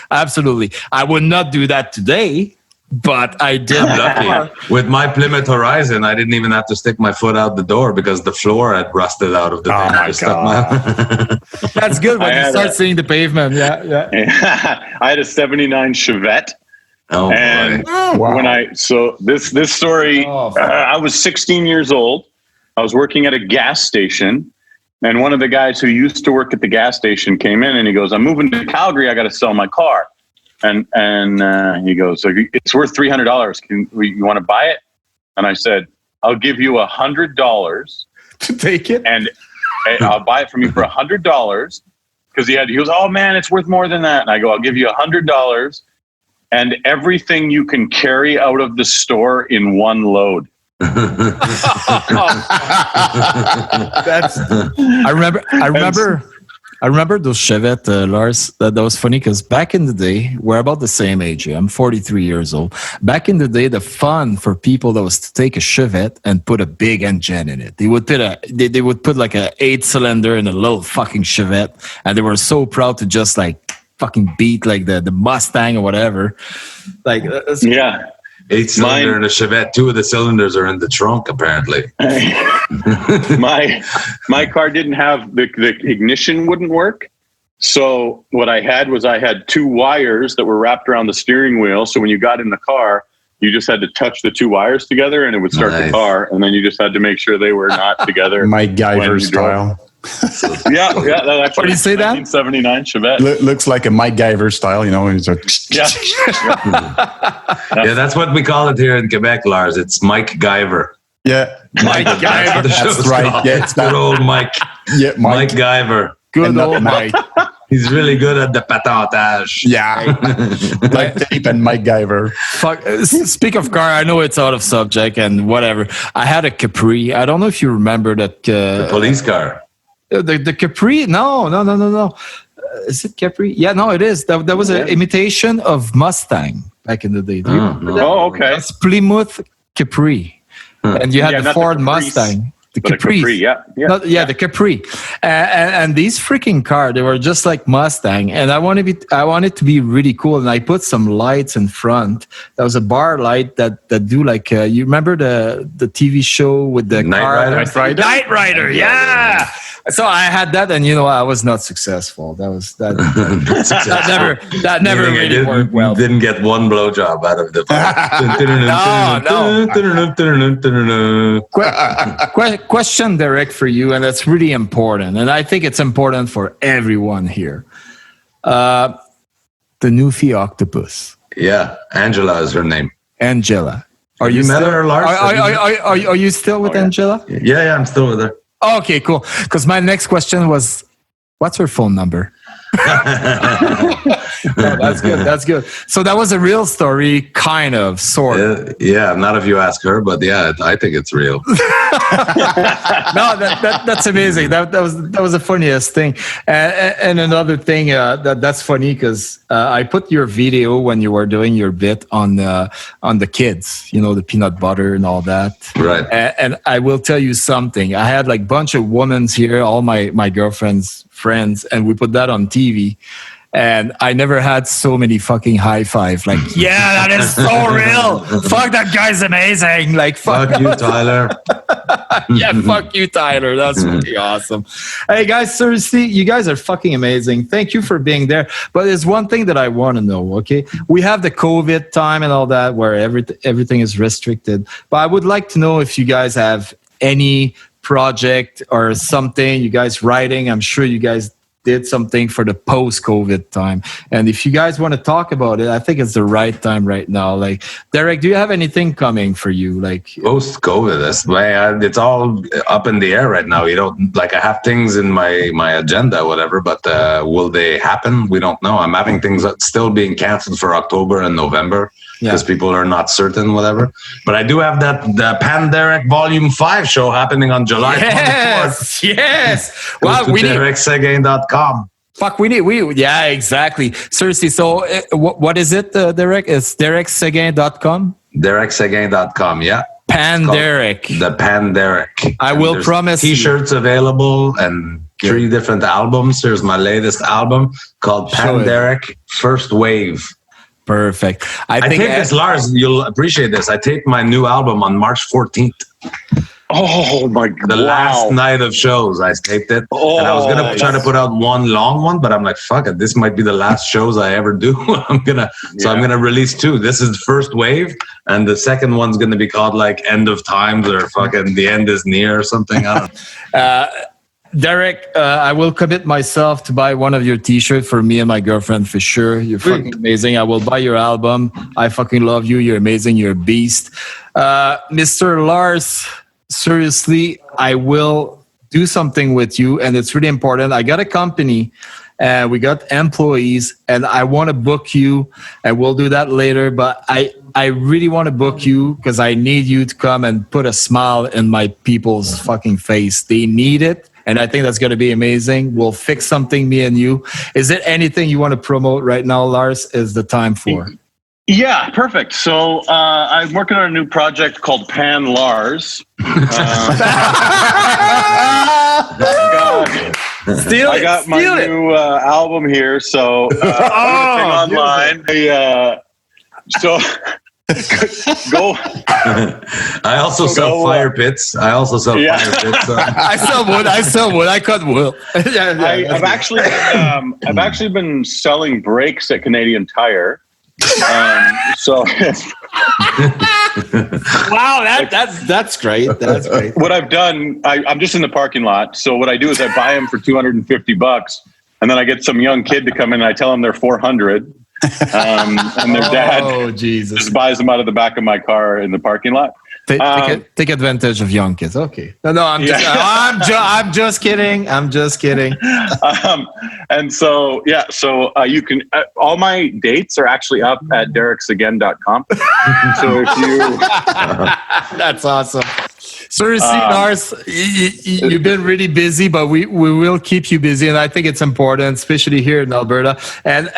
Absolutely. I would not do that today, but I did. Lucky. With my Plymouth Horizon, I didn't even have to stick my foot out the door because the floor had rusted out of the thing. My God. That's good when you start seeing the pavement. Yeah. I had a 79 Chevette. Oh, and boy. when this story, I was 16 years old. I was working at a gas station, and one of the guys who used to work at the gas station came in and he goes, "I'm moving to Calgary. I got to sell my car." And he goes, "It's worth $300. You want to buy it?" And I said, "I'll give you $100 to take it, and I'll buy it from you for $100." Because he goes, "Oh man, it's worth more than that." And I go, "I'll give you $100 and everything you can carry out of the store in one load." I remember those Chevette, Lars. That was funny because back in the day, we're about the same age. I'm 43 years old. Back in the day, the fun for people that was to take a Chevette and put a big engine in it. They would put like a 8-cylinder in a little fucking Chevette, and they were so proud to just like fucking beat like the Mustang or whatever. Like yeah. 8-cylinder in a Chevette. 2 of the cylinders are in the trunk, apparently. My car didn't have the ignition wouldn't work. So what I had 2 wires that were wrapped around the steering wheel. So when you got in the car, you just had to touch the 2 wires together and it would start the car. And then you just had to make sure they were not together. MacGyver style. Yeah. That's what do you say that? 1979 Chevette. Looks like a MacGyver style, you know. He's like, yeah. Yeah, that's what we call it here in Quebec, Lars. It's Mike Guyver. Yeah. Mike Guyver. That's right. Yeah, it's good old Mike. Yeah, Mike Guyver. Good old Mike. He's really good at the patentage. Yeah. Like tape and MacGyver. Fuck. Speak of car, I know it's out of subject and whatever. I had a Capri. I don't know if you remember that. The police car. The Capri? No. Is it Capri? Yeah, no, it is. That was an imitation of Mustang back in the day. Do you remember that? Oh, okay. It's Plymouth Capri. And you had the Ford Mustang. The But a Capris. Capri, The Capri. And these freaking cars, they were just like Mustang. And I wanted to be really cool. And I put some lights in front. There was a bar light that do like, you remember the TV show with the Knight car? Rider? Knight Rider, yeah. So I had that, and I was not successful. That never really worked well. Didn't get one blowjob out of the Question, Derek, for you, and that's really important, and I think it's important for everyone here. The Newfie octopus. Yeah, Angela is her name. Angela. Are you met her, Lars? Are you still with Angela? Yeah, I'm still with her. Okay, cool. Because my next question was, what's her phone number? That's good. That's good. So that was a real story, kind of, sort of. Yeah, not if you ask her, but yeah, I think it's real. No, that's amazing. That was the funniest thing. And another thing that's funny because I put your video when you were doing your bit on the kids, the peanut butter and all that. Right. And I will tell you something. I had like a bunch of women's here, all my girlfriend's friends, and we put that on TV. And I never had so many fucking high five. Like, yeah, that is so real. Fuck, that guy's amazing. Like, fuck you, Tyler. Yeah, fuck you, Tyler. That's really awesome. Hey, guys, seriously, you guys are fucking amazing. Thank you for being there. But there's one thing that I want to know, okay? We have the COVID time and all that where everything is restricted. But I would like to know if you guys have any project or something you guys writing. I'm sure you guys did something for the post-COVID time. And if you guys want to talk about it, I think it's the right time right now. Like, Derek, do you have anything coming for you? Like post-COVID, it's all up in the air right now. I have things in my agenda, whatever, but will they happen? We don't know. I'm having things still being canceled for October and November because people are not certain, whatever. But I do have the Pan Derek Volume 5 show happening on July 24th. Yes. Wow, we need DerekSeguin.com. Fuck, yeah, exactly. Seriously, so what is it, Derek? It's DerekSeguin.com? DerekSeguin.com, yeah. Pan Derek. The Pan Derek. I will promise T-shirts available and 3 different albums. There's my latest album called Pan Derek First Wave. Perfect. I think this, Lars, you'll appreciate this. I taped my new album on March 14th. Oh my God. The last night of shows, I taped it. And I was going to try to put out one long one, but I'm like, fuck it. This might be the last shows I ever do. I'm going to release 2. This is the first wave. And the second one's going to be called like End of Times or fucking The End is Near or something. I don't know. Derek, I will commit myself to buy one of your t-shirts for me and my girlfriend for sure. You're fucking amazing. I will buy your album. I fucking love you. You're amazing. You're a beast. Mr. Lars, seriously, I will do something with you, and it's really important. I got a company, and we got employees, and I want to book you, and we'll do that later, but I really want to book you because I need you to come and put a smile in my people's fucking face. They need it. And I think that's going to be amazing. We'll fix something, me and you. Is there anything you want to promote right now, Lars? Is the time for? Yeah, perfect. So I'm working on a new project called Pan Lars. I got my new album here, so everything online. Go. I also sell fire pits. Fire pits. I sell wood. I cut wood. I've actually been selling brakes at Canadian Tire. Wow, that's great. That's great. What I've done, I'm just in the parking lot. So what I do is I buy them for $250, and then I get some young kid to come in and I tell them they're $400. And their dad just buys them out of the back of my car in the parking lot. Take advantage of young kids. Okay. No, I'm just kidding. I'm just kidding. And so, you can, all my dates are actually up at DerekSeguin.com. So if you, that's awesome. Seriously, Lars, you've been really busy, but we will keep you busy. And I think it's important, especially here in Alberta. And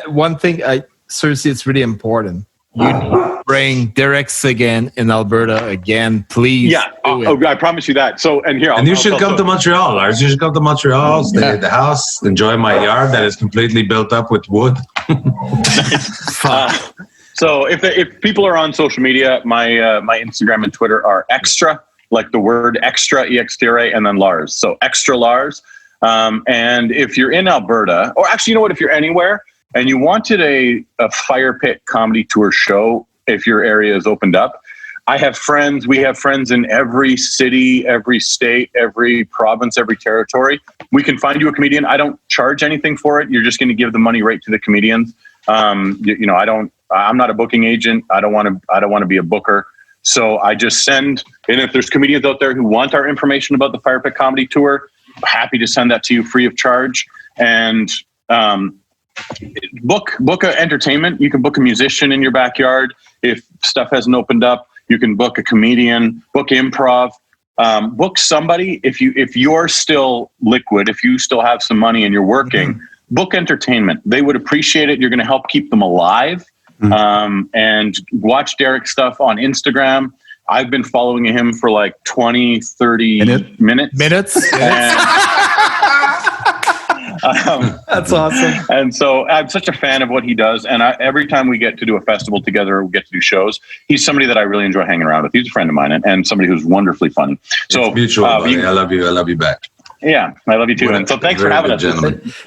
one thing, seriously, it's really important. bring Derek Seguin in Alberta again, please. Yeah, I promise you that. So, and here, And you should come to Montreal, Lars. You should come to Montreal, stay at the house, enjoy my yard that is completely built up with wood. So if people are on social media, my Instagram and Twitter are extra, like the word extra, EXTRA, and then Lars. So extra Lars. And if you're in Alberta, or actually, you know what, if you're anywhere and you wanted a fire pit comedy tour show, if your area is opened up, we have friends in every city, every state, every province, every territory. We can find you a comedian. I don't charge anything for it. You're just going to give the money right to the comedians. I'm not a booking agent. I don't want to be a booker. So I just send, and if there's comedians out there who want our information about the Fire Pit Comedy Tour, happy to send that to you free of charge. And book a entertainment. You can book a musician in your backyard. If stuff hasn't opened up, you can book a comedian, book improv, book somebody. If you're still liquid, if you still have some money and you're working, book entertainment. They would appreciate it. You're going to help keep them alive. And watch Derek's stuff on Instagram. I've been following him for like 20, 30 minutes. That's awesome. And so I'm such a fan of what he does. And every time we get to do a festival together, we get to do shows, he's somebody that I really enjoy hanging around with. He's a friend of mine and somebody who's wonderfully funny. So it's mutual, buddy. I love you. I love you back. Yeah, I love you too. And so thanks for having us.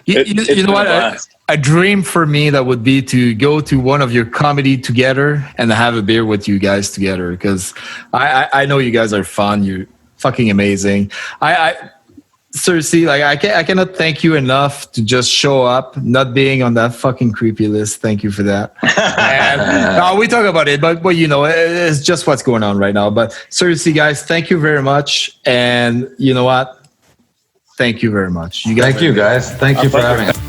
You know what? A dream for me that would be to go to one of your comedy together and have a beer with you guys together, because I know you guys are fun. You're fucking amazing. I seriously, like, I cannot thank you enough to just show up, not being on that fucking creepy list. Thank you for that. And, we talk about it, but you know, it's just what's going on right now. But seriously, guys, thank you very much. And you know what? Thank you very much. Thank you, guys. Thank you for having us.